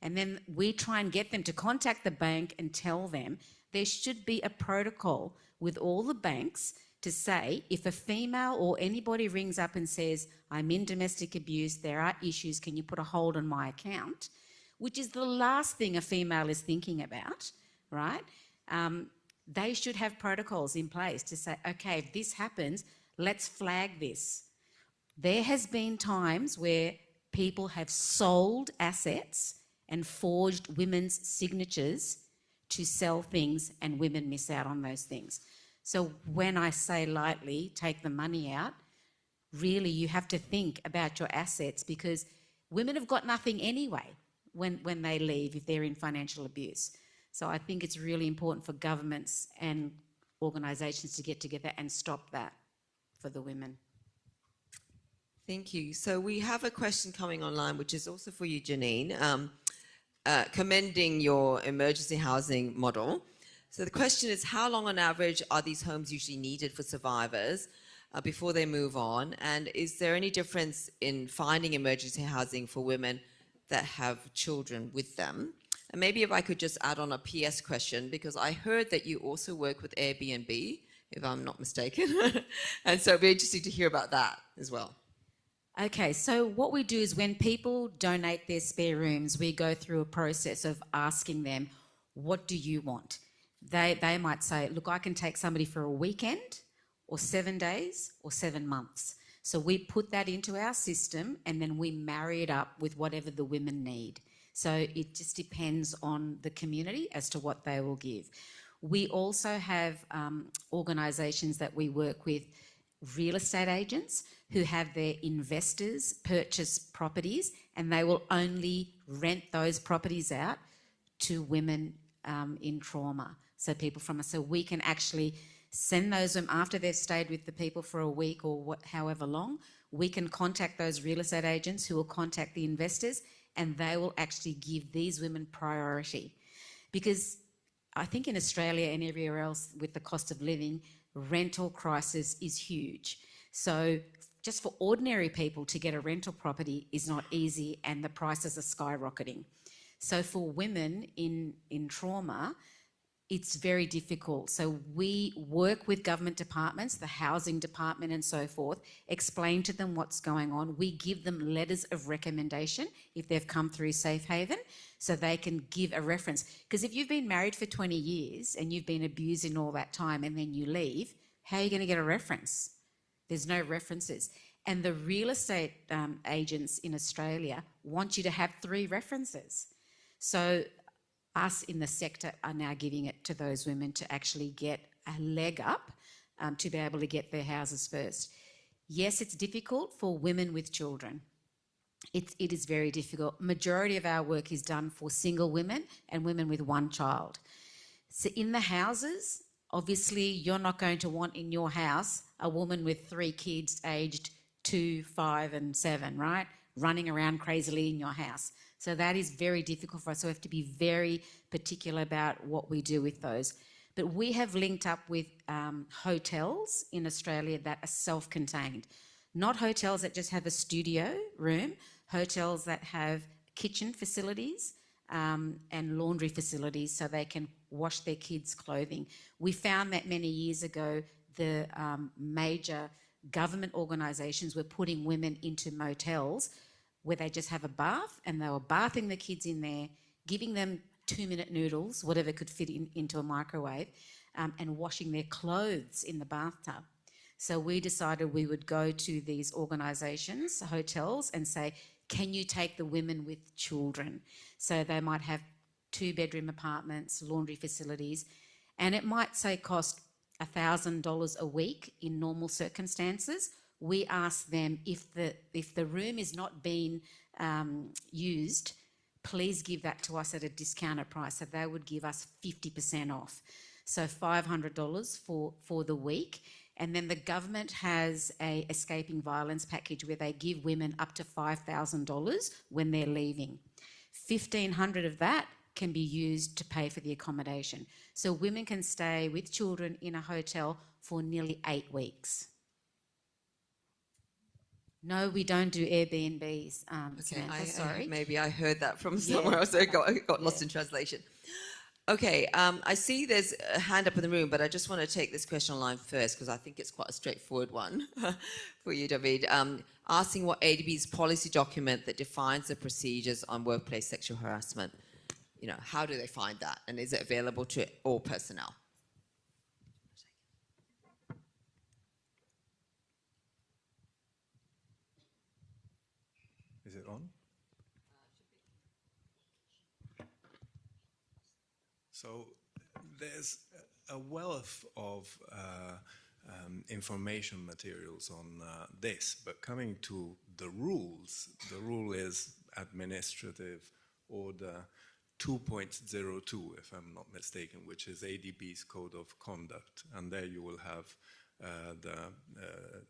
And then we try and get them to contact the bank and tell them there should be a protocol with all the banks to say, if a female or anybody rings up and says, I'm in domestic abuse, there are issues, can you put a hold on my account? Which is the last thing a female is thinking about, right? They should have protocols in place to say, okay, if this happens, let's flag this. There has been times where people have sold assets and forged women's signatures to sell things, and women miss out on those things. So when I say lightly, take the money out, really you have to think about your assets, because women have got nothing anyway when they leave if they're in financial abuse. So I think it's really important for governments and organisations to get together and stop that for the women. Thank you. So we have a question coming online, which is also for you, Janine, commending your emergency housing model. So the question is, how long on average are these homes usually needed for survivors before they move on? And is there any difference in finding emergency housing for women that have children with them? And maybe if I could just add on a PS question, because I heard that you also work with Airbnb, if I'm not mistaken. And so it'd be interesting to hear about that as well. Okay, so what we do is when people donate their spare rooms, we go through a process of asking them, what do you want? They might say, look, I can take somebody for a weekend or 7 days or 7 months. So we put that into our system and then we marry it up with whatever the women need. So it just depends on the community as to what they will give. We also have organisations that we work with, real estate agents who have their investors purchase properties, and they will only rent those properties out to women in trauma. So people from us, so we can actually send those after they've stayed with the people for a week or however long. We can contact those real estate agents who will contact the investors, and they will actually give these women priority. Because I think in Australia and everywhere else with the cost of living, rental crisis is huge. So just for ordinary people to get a rental property is not easy, and the prices are skyrocketing. So for women in trauma, it's very difficult. So we work with government departments, the housing department and so forth, explain to them what's going on. We give them letters of recommendation if they've come through Safe Haven, so they can give a reference. Because if you've been married for 20 years and you've been abused in all that time and then you leave, how are you going to get a reference? There's no references. And the real estate agents in Australia want you to have 3 references. So us in the sector are now giving it to those women to actually get a leg up to be able to get their houses first. Yes, it's difficult for women with children. It is very difficult. Majority of our work is done for single women and women with 1 child. So in the houses, obviously you're not going to want in your house a woman with 3 kids aged 2, 5 and 7, right? Running around crazily in your house. So that is very difficult for us. So we have to be very particular about what we do with those. But we have linked up with hotels in Australia that are self-contained. Not hotels that just have a studio room, hotels that have kitchen facilities and laundry facilities so they can wash their kids' clothing. We found that many years ago the major government organisations were putting women into motels where they just have a bath and they were bathing the kids in there, giving them 2-minute noodles, whatever could fit into a microwave, and washing their clothes in the bathtub. So we decided we would go to these organisations, hotels, and say, can you take the women with children? So they might have 2-bedroom apartments, laundry facilities, and it might say cost $1,000 a week in normal circumstances. We ask them if the room is not being used, please give that to us at a discounted price. So they would give us 50% off. So $500 for the week. And then the government has a escaping violence package where they give women up to $5,000 when they're leaving. $1,500 of that can be used to pay for the accommodation. So women can stay with children in a hotel for nearly 8 weeks. No, we don't do Airbnbs, Samantha, sorry. Maybe I heard that from somewhere else. I got lost in translation. Okay, I see there's a hand up in the room, but I just want to take this question online first because I think it's quite a straightforward one for you, David. Asking what ADB's policy document that defines the procedures on workplace sexual harassment. You know, how do they find that? And is it available to all personnel? Is it on? So there's a wealth of information materials on this, but coming to the rules, the rule is Administrative Order 2.02, if I'm not mistaken, which is ADB's Code of Conduct. And there you will have the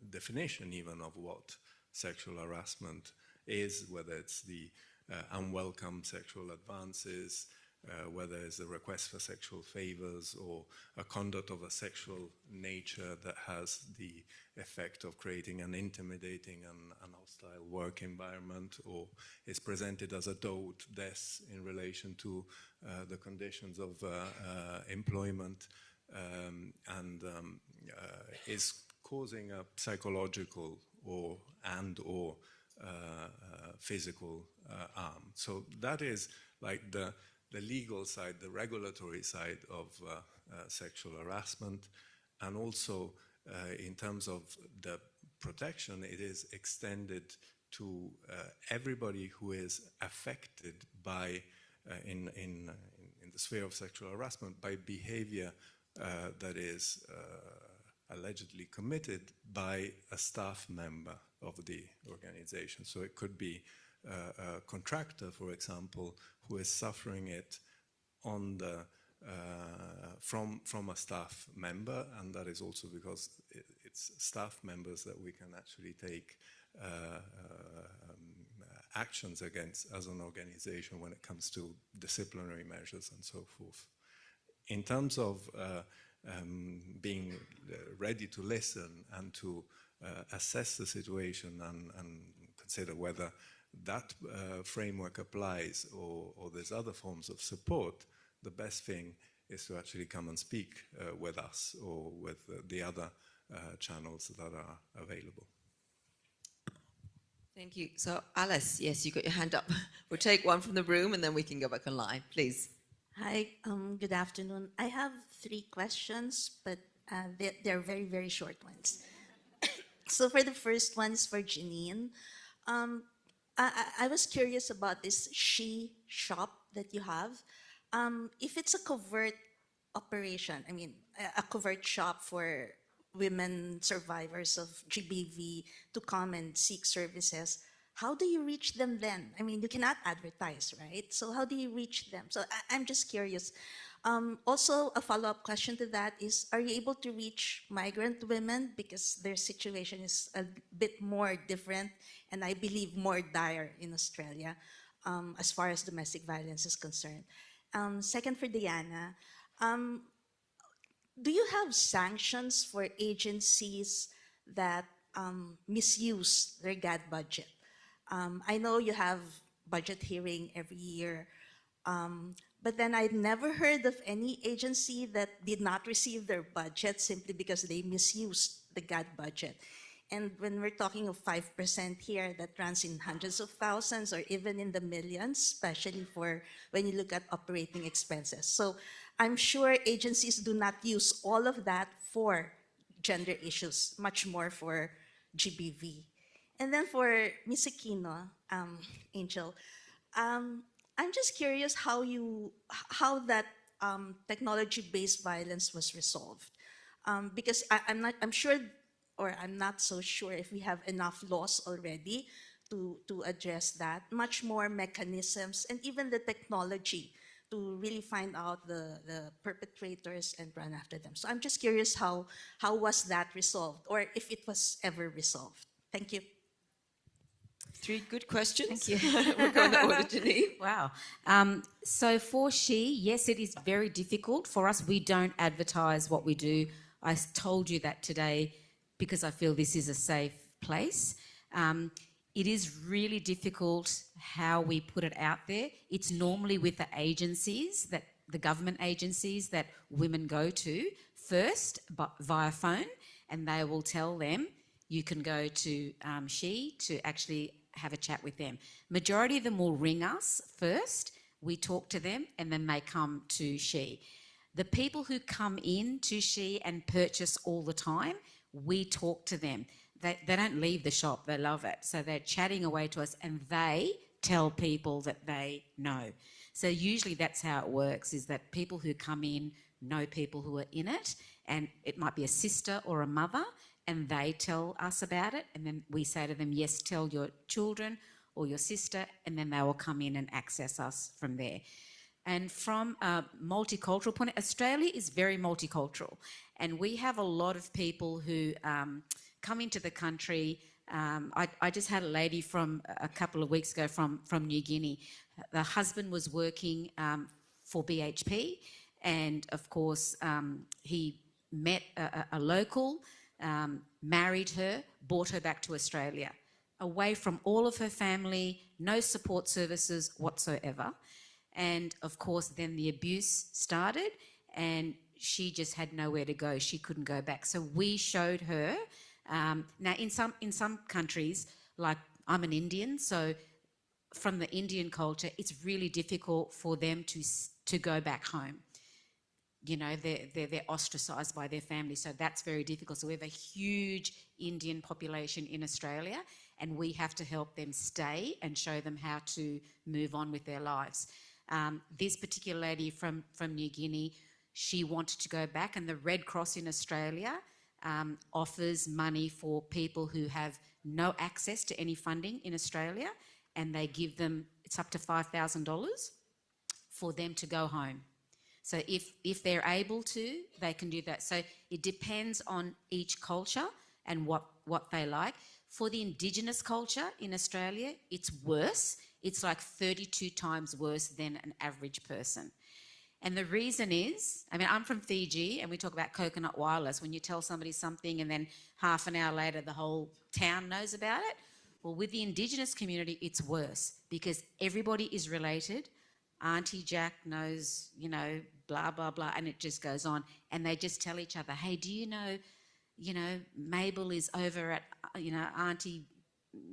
definition even of what sexual harassment is, whether it's the unwelcome sexual advances, whether it's a request for sexual favors or a conduct of a sexual nature that has the effect of creating an intimidating and hostile work environment, or is presented as a dot des in relation to the conditions of employment, and is causing a psychological or physical harm. So that is like the legal side, the regulatory side of sexual harassment. And also in terms of the protection, it is extended to everybody who is affected by, in the sphere of sexual harassment, by behavior that is allegedly committed by a staff member of the organization. So it could be a contractor, for example, who is suffering it on the from a staff member, and that is also because it's staff members that we can actually take actions against as an organization when it comes to disciplinary measures and so forth. In terms of being ready to listen and to assess the situation and consider whether that framework applies or there's other forms of support, the best thing is to actually come and speak with us or with the other channels that are available. Thank you. So Alice, yes, you got your hand up. We'll take one from the room and then we can go back online, please. Hi, good afternoon. I have 3 questions, but they're very, very short ones. So for the first one is for Janine. I was curious about this She shop that you have. If it's a covert operation, I mean, a covert shop for women survivors of GBV to come and seek services, how do you reach them then? I mean, you cannot advertise, right? So how do you reach them? So I'm just curious. Also, a follow-up question to that is, are you able to reach migrant women? Because their situation is a bit more different and I believe more dire in Australia as far as domestic violence is concerned. Second, for Diana, do you have sanctions for agencies that misuse their GAD budget? I know you have budget hearing every year, but then I've never heard of any agency that did not receive their budget simply because they misused the GAD budget. And when we're talking of 5% here, that runs in hundreds of thousands or even in the millions, especially for when you look at operating expenses. So I'm sure agencies do not use all of that for gender issues, much more for GBV. And then for Ms. Aquino, Angel, I'm just curious how that technology-based violence was resolved, because I'm sure, or I'm not so sure if we have enough laws already to address that, much more mechanisms and even the technology to really find out the perpetrators and run after them. So I'm just curious how was that resolved, or if it was ever resolved. Thank you. 3 good questions. Thank you. We'll go in that order, Janine. Wow. So for She, yes, it is very difficult. For us, we don't advertise what we do. I told you that today because I feel this is a safe place. It is really difficult how we put it out there. It's normally with the agencies, the government agencies that women go to first, but via phone, and they will tell them, you can go to She to actually have a chat with them. Majority of them will ring us first, we talk to them, and then they come to She. The people who come in to She and purchase all the time, we talk to them. They don't leave the shop, they love it. So they're chatting away to us and they tell people that they know. So usually that's how it works, is that people who come in know people who are in it, and it might be a sister or a mother, and they tell us about it, and then we say to them, yes, tell your children or your sister, and then they will come in and access us from there. And from a multicultural point, Australia is very multicultural, and we have a lot of people who come into the country. I just had a lady from a couple of weeks ago from New Guinea. The husband was working for BHP, and of course he met a local, married her, brought her back to Australia, away from all of her family, no support services whatsoever. And of course then the abuse started and she just had nowhere to go. She couldn't go back. So we showed her, now in some countries, like I'm an Indian, so from the Indian culture, it's really difficult for them to go back home. You know, they're ostracised by their family, so that's very difficult. So we have a huge Indian population in Australia, and we have to help them stay and show them how to move on with their lives. This particular lady from New Guinea, she wanted to go back, and the Red Cross in Australia offers money for people who have no access to any funding in Australia, and they give them, it's up to $5,000 for them to go home. So if they're able to, they can do that. So it depends on each culture and what they like. For the Indigenous culture in Australia, it's worse. It's like 32 times worse than an average person. And the reason is, I mean, I'm from Fiji and we talk about coconut wireless. When you tell somebody something and then half an hour later the whole town knows about it. Well, with the Indigenous community, it's worse because everybody is related. Auntie Jack knows, you know, blah, blah, blah, and it just goes on. And they just tell each other, hey, do you know, Mabel is over at, Auntie,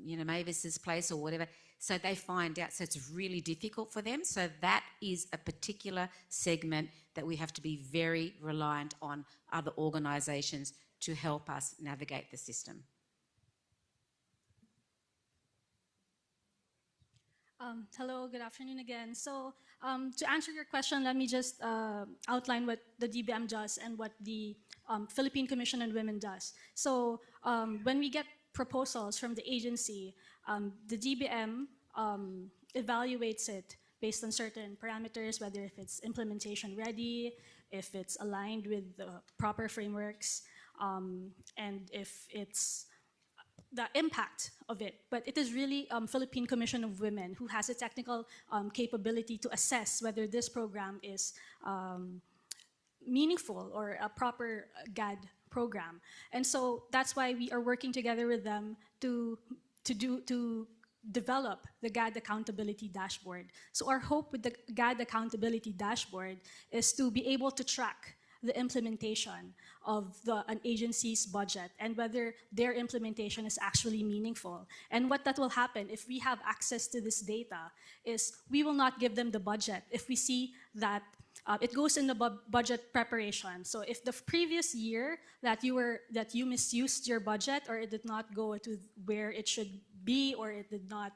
Mavis's place or whatever. So they find out. So it's really difficult for them. So that is a particular segment that we have to be very reliant on other organisations to help us navigate the system. Hello, good afternoon again. So to answer your question, let me just outline what the DBM does and what the Philippine Commission on Women does. So when we get proposals from the agency, The DBM evaluates it based on certain parameters, whether if it's implementation ready, if it's aligned with the proper frameworks, and if it's the impact of it. But it is really Philippine Commission of Women who has a technical capability to assess whether this program is meaningful or a proper GAD program. And so that's why we are working together with them to develop the GAD accountability dashboard. So our hope with the GAD accountability dashboard is to be able to track the implementation of an agency's budget and whether their implementation is actually meaningful. And what that will happen if we have access to this data is we will not give them the budget if we see that it goes in the budget preparation. So if the previous year that you misused your budget or it did not go to where it should be or it did not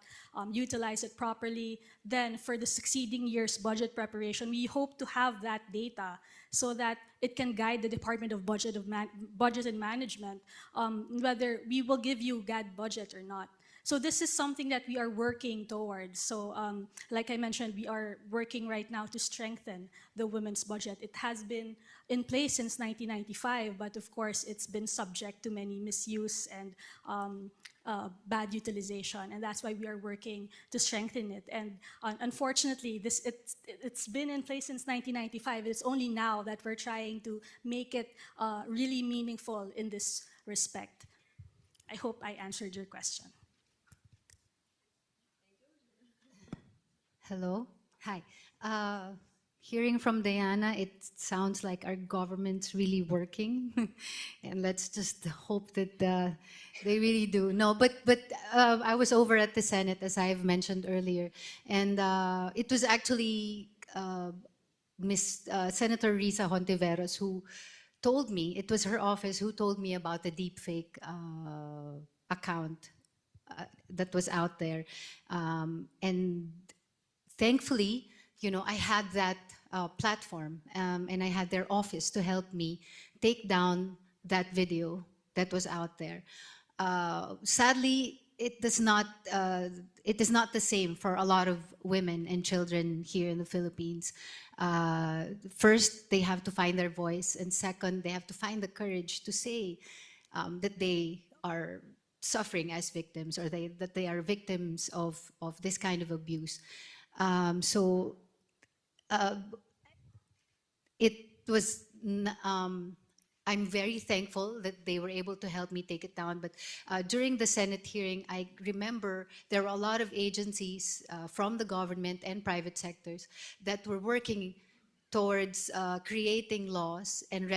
utilize it properly, then for the succeeding year's budget preparation, we hope to have that data so that it can guide the Department of Budget and Management whether we will give you GAD budget or not. So this is something that we are working towards. So like I mentioned, we are working right now to strengthen the women's budget. It has been in place since 1995, but of course it's been subject to many misuse and bad utilization, and that's why we are working to strengthen it. And unfortunately, it's been in place since 1995. It's only now that we're trying to make it really meaningful in this respect. I hope I answered your question. Hello. Hi. Hearing from Diana, it sounds like our government's really working, and let's just hope that they really do. No, but I was over at the Senate, as I've mentioned earlier, and it was actually Miss Senator Risa Hontiveros who told me, it was her office who told me about the deepfake account that was out there, and thankfully, you know, I had that platform and I had their office to help me take down that video that was out there. Sadly, it is not the same for a lot of women and children here in the Philippines. First, they have to find their voice, and second, they have to find the courage to say that they are suffering as victims, or that they are victims of this kind of abuse. It was, I'm very thankful that they were able to help me take it down. But during the Senate hearing, I remember there were a lot of agencies from the government and private sectors that were working towards creating laws and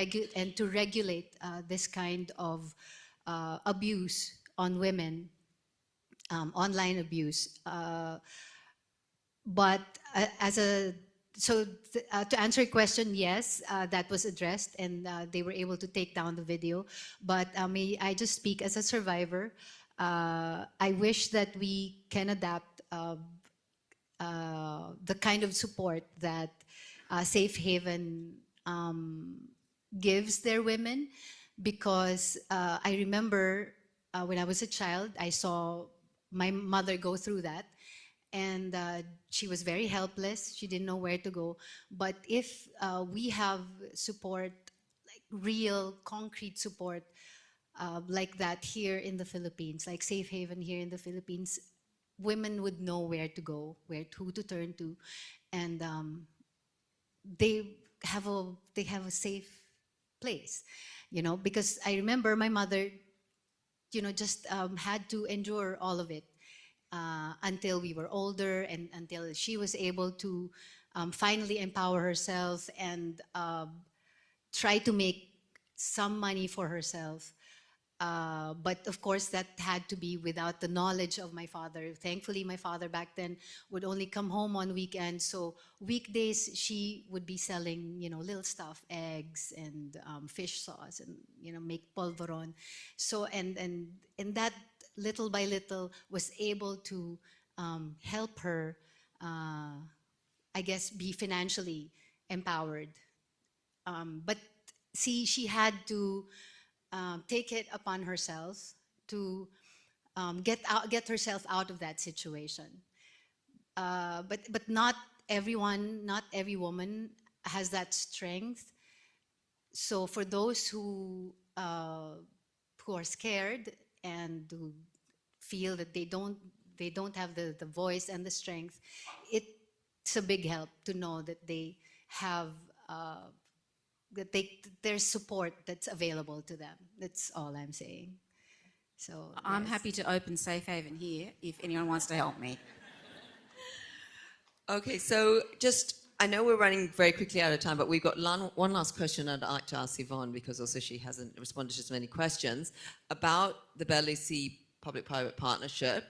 to regulate this kind of abuse on women, online abuse. But to answer your question, yes, that was addressed, and they were able to take down the video. But may I just speak as a survivor? I wish that we can adapt the kind of support that Safe Haven gives their women, because I remember when I was a child, I saw my mother go through that. And she was very helpless. She didn't know where to go. But if we have support, like real, concrete support like that here in the Philippines, like Safe Haven here in the Philippines, women would know where to go, who to turn to, and they have a safe place, you know. Because I remember my mother, you know, just had to endure all of it. Until we were older, and until she was able to finally empower herself and try to make some money for herself. But of course, that had to be without the knowledge of my father. Thankfully, my father back then would only come home on weekends. So weekdays, she would be selling, you know, little stuff, eggs and fish sauce, and, you know, make polvoron. So, and that little by little was able to help her, I guess, be financially empowered. But see, she had to take it upon herself to get herself out of that situation. But not everyone, not every woman has that strength. So for those who are scared and who feel that they don't have the voice and the strength, it's a big help to know that they have there's support that's available to them. That's all I'm saying. So I'm yes. happy to open Safe Haven here if anyone wants to help me. Okay, so I know we're running very quickly out of time, but we've got one last question I'd like to ask Yvonne, because also she hasn't responded to so many questions about the BELIC public-private partnership.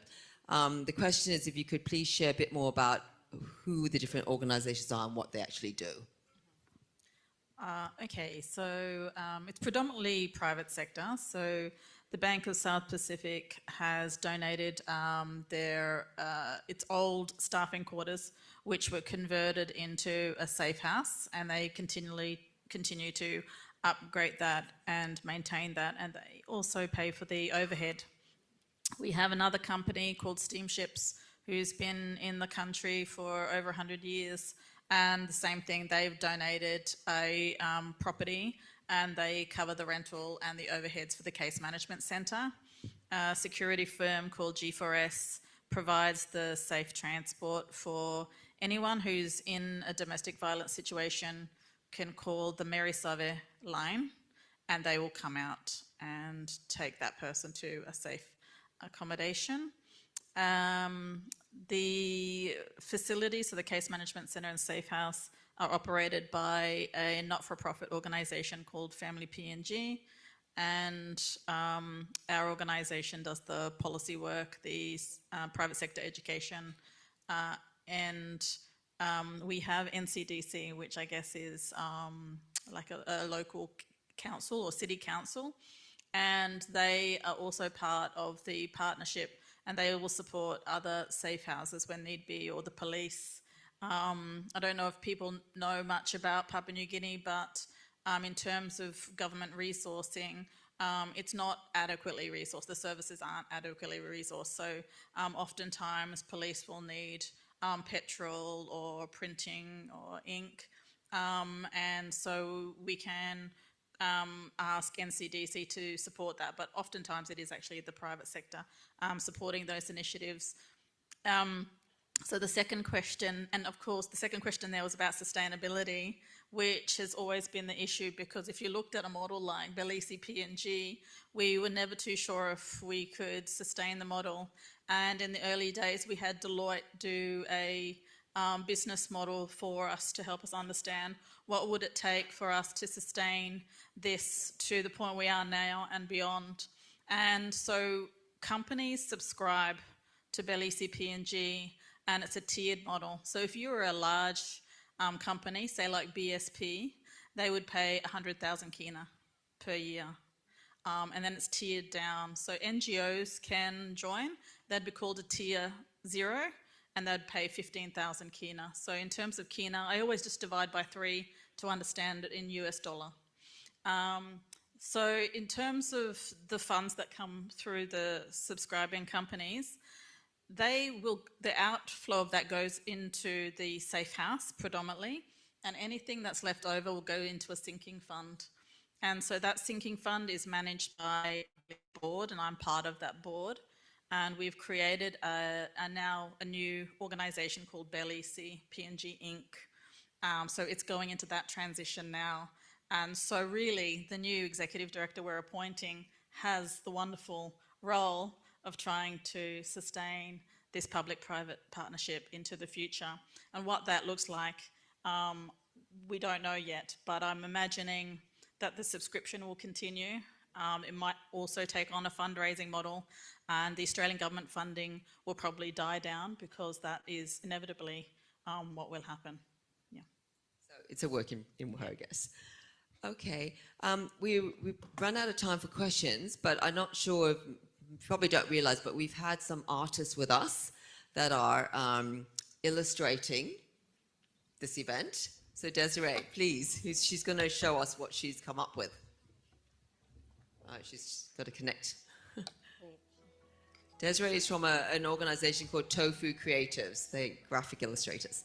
The question is if you could please share a bit more about who the different organisations are and what they actually do. Okay, so it's predominantly private sector. So the Bank of South Pacific has donated its old staffing quarters, which were converted into a safe house, and they continue to upgrade that and maintain that, and they also pay for the overhead. We have another company called Steamships who's been in the country for over 100 years, and the same thing, they've donated a property and they cover the rental and the overheads for the case management centre. A security firm called G4S provides the safe transport for anyone who's in a domestic violence situation, can call the Mary Save line and they will come out and take that person to a safe accommodation. The facilities, so the Case Management Centre and Safe House, are operated by a not-for-profit organisation called Family PNG, and our organisation does the policy work, the private sector education, and we have NCDC, which I guess is like a local council or city council, and they are also part of the partnership, and they will support other safe houses when need be, or the police. I don't know if people know much about Papua New Guinea, but in terms of government resourcing, it's not adequately resourced. The services aren't adequately resourced. So oftentimes police will need petrol or printing or ink. And so we can ask NCDC to support that, but oftentimes it is actually the private sector supporting those initiatives. So the second question, and of course the second question there was about sustainability, which has always been the issue, because if you looked at a model like BELIC PNG, we were never too sure if we could sustain the model. And in the early days we had Deloitte do a business model for us to help us understand what would it take for us to sustain this to the point we are now and beyond. And so companies subscribe to BELIC PNG, and it's a tiered model. So if you were a large company, say like BSP, they would pay 100,000 kina per year. And then it's tiered down. So NGOs can join. They'd be called a tier 0, and they'd pay 15,000 kina. So in terms of kina, I always just divide by 3 to understand it in US dollar. So in terms of the funds that come through the subscribing companies, the outflow of that goes into the safe house predominantly, and anything that's left over will go into a sinking fund. And so that sinking fund is managed by a board, and I'm part of that board. And we've created now a new organisation called BELIC PNG Inc. So it's going into that transition now. And so really the new executive director we're appointing has the wonderful role of trying to sustain this public-private partnership into the future. And what that looks like, we don't know yet, but I'm imagining that the subscription will continue. It might also take on a fundraising model, and the Australian government funding will probably die down, because that is inevitably what will happen. Yeah. So it's a work in progress. Okay, we've run out of time for questions, but I'm not sure, you probably don't realise, but we've had some artists with us that are illustrating this event. So Desiree, please, she's going to show us what she's come up with. She's got to connect. Desiree is from an organization called Tofu Creatives. They're graphic illustrators.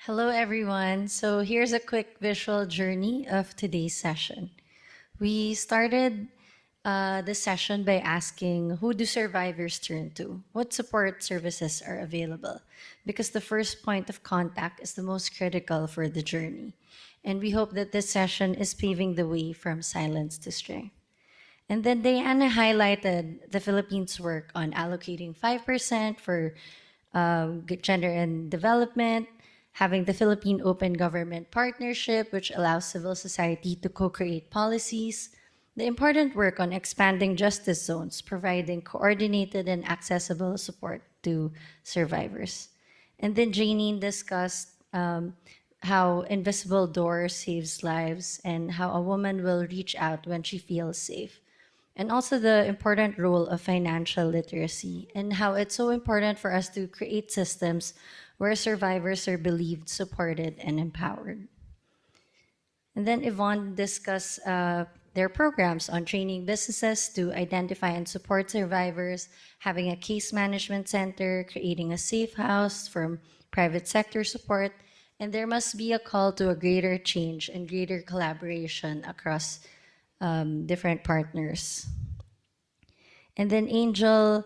Hello, everyone. So here's a quick visual journey of today's session. We started the session by asking, who do survivors turn to? What support services are available? Because the first point of contact is the most critical for the journey. And we hope that this session is paving the way from silence to strength. And then Diana highlighted the Philippines' work on allocating 5% for gender and development, having the Philippine Open Government Partnership, which allows civil society to co-create policies, the important work on expanding justice zones, providing coordinated and accessible support to survivors. And then Janine discussed how Invisible Door saves lives and how a woman will reach out when she feels safe. And also the important role of financial literacy and how it's so important for us to create systems where survivors are believed, supported, and empowered. And then Yvonne discussed their programs on training businesses to identify and support survivors, having a case management center, creating a safe house from private sector support, and there must be a call to a greater change and greater collaboration across different partners. And then Angel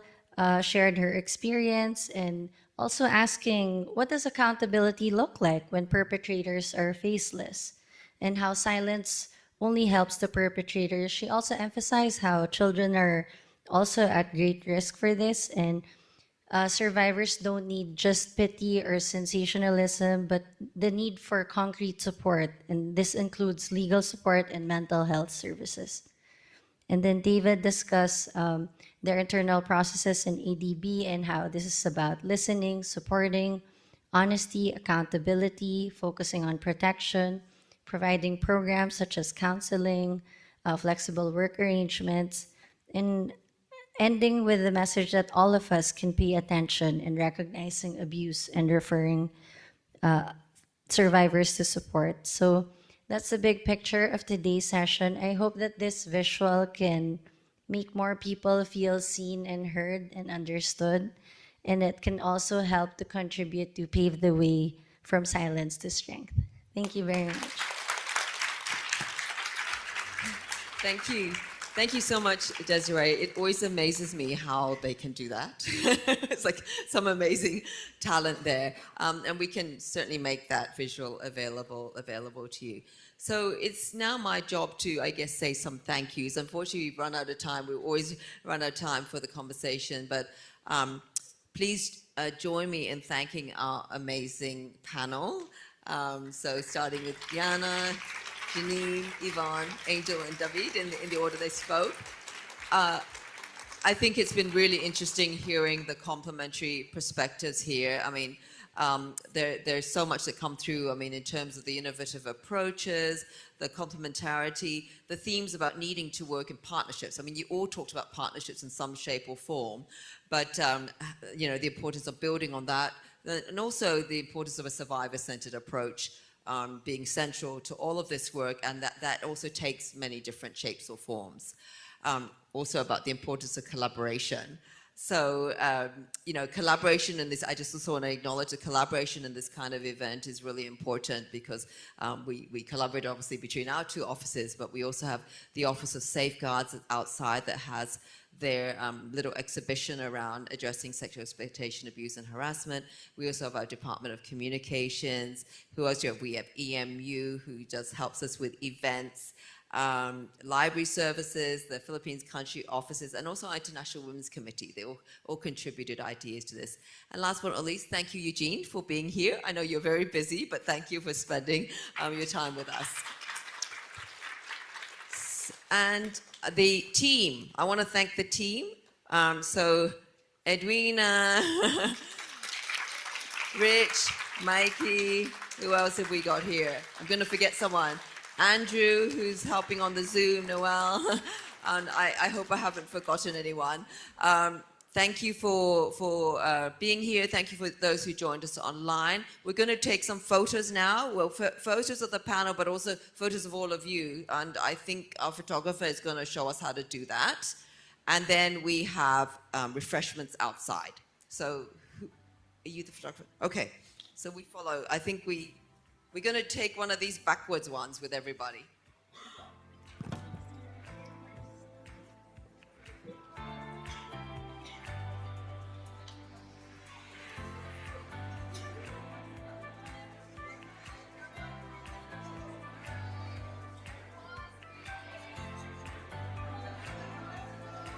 shared her experience and also asking, what does accountability look like when perpetrators are faceless? And how silence only helps the perpetrators. She also emphasized how children are also at great risk for this, and survivors don't need just pity or sensationalism, but the need for concrete support, and this includes legal support and mental health services. And then David discussed their internal processes in ADB and how this is about listening, supporting, honesty, accountability, focusing on protection, providing programs such as counseling, flexible work arrangements, and ending with the message that all of us can pay attention in recognizing abuse and referring survivors to support. So that's the big picture of today's session. I hope that this visual can make more people feel seen and heard and understood, and it can also help to contribute to pave the way from silence to strength. Thank you very much. Thank you. Thank you so much, Desiree. It always amazes me how they can do that. It's like some amazing talent there. And we can certainly make that visual available to you. So it's now my job to, I guess, say some thank yous. Unfortunately, we've run out of time. We always run out of time for the conversation. But please join me in thanking our amazing panel. So starting with Diana, Janine, Yvonne, Angel, and David in the order they spoke. I think it's been really interesting hearing the complementary perspectives here. I mean, there's so much that come through, I mean, in terms of the innovative approaches, the complementarity, the themes about needing to work in partnerships. I mean, you all talked about partnerships in some shape or form, but, you know, the importance of building on that, and also the importance of a survivor-centered approach being central to all of this work, and that also takes many different shapes or forms. Also about the importance of collaboration. So, you know, collaboration in this, I just also want to acknowledge the collaboration in this kind of event is really important because we collaborate obviously between our two offices, but we also have the Office of Safeguards outside that has their little exhibition around addressing sexual exploitation, abuse, and harassment. We also have our Department of Communications. Who else do we have? We have EMU, who just helps us with events, library services, the Philippines country offices, and also our International Women's Committee. They all contributed ideas to this. And last but not least, thank you, Eugene, for being here. I know you're very busy, but thank you for spending your time with us. And the team, I want to thank the team. So Edwina, Rich, Mikey, who else have we got here? I'm going to forget someone. Andrew, who's helping on the Zoom, Noel, and I hope I haven't forgotten anyone. Thank you for being here. Thank you for those who joined us online. We're going to take some photos now. Well, photos of the panel, but also photos of all of you. And I think our photographer is going to show us how to do that. And then we have refreshments outside. So, are you the photographer? Okay. So we follow. I think we're going to take one of these backwards ones with everybody.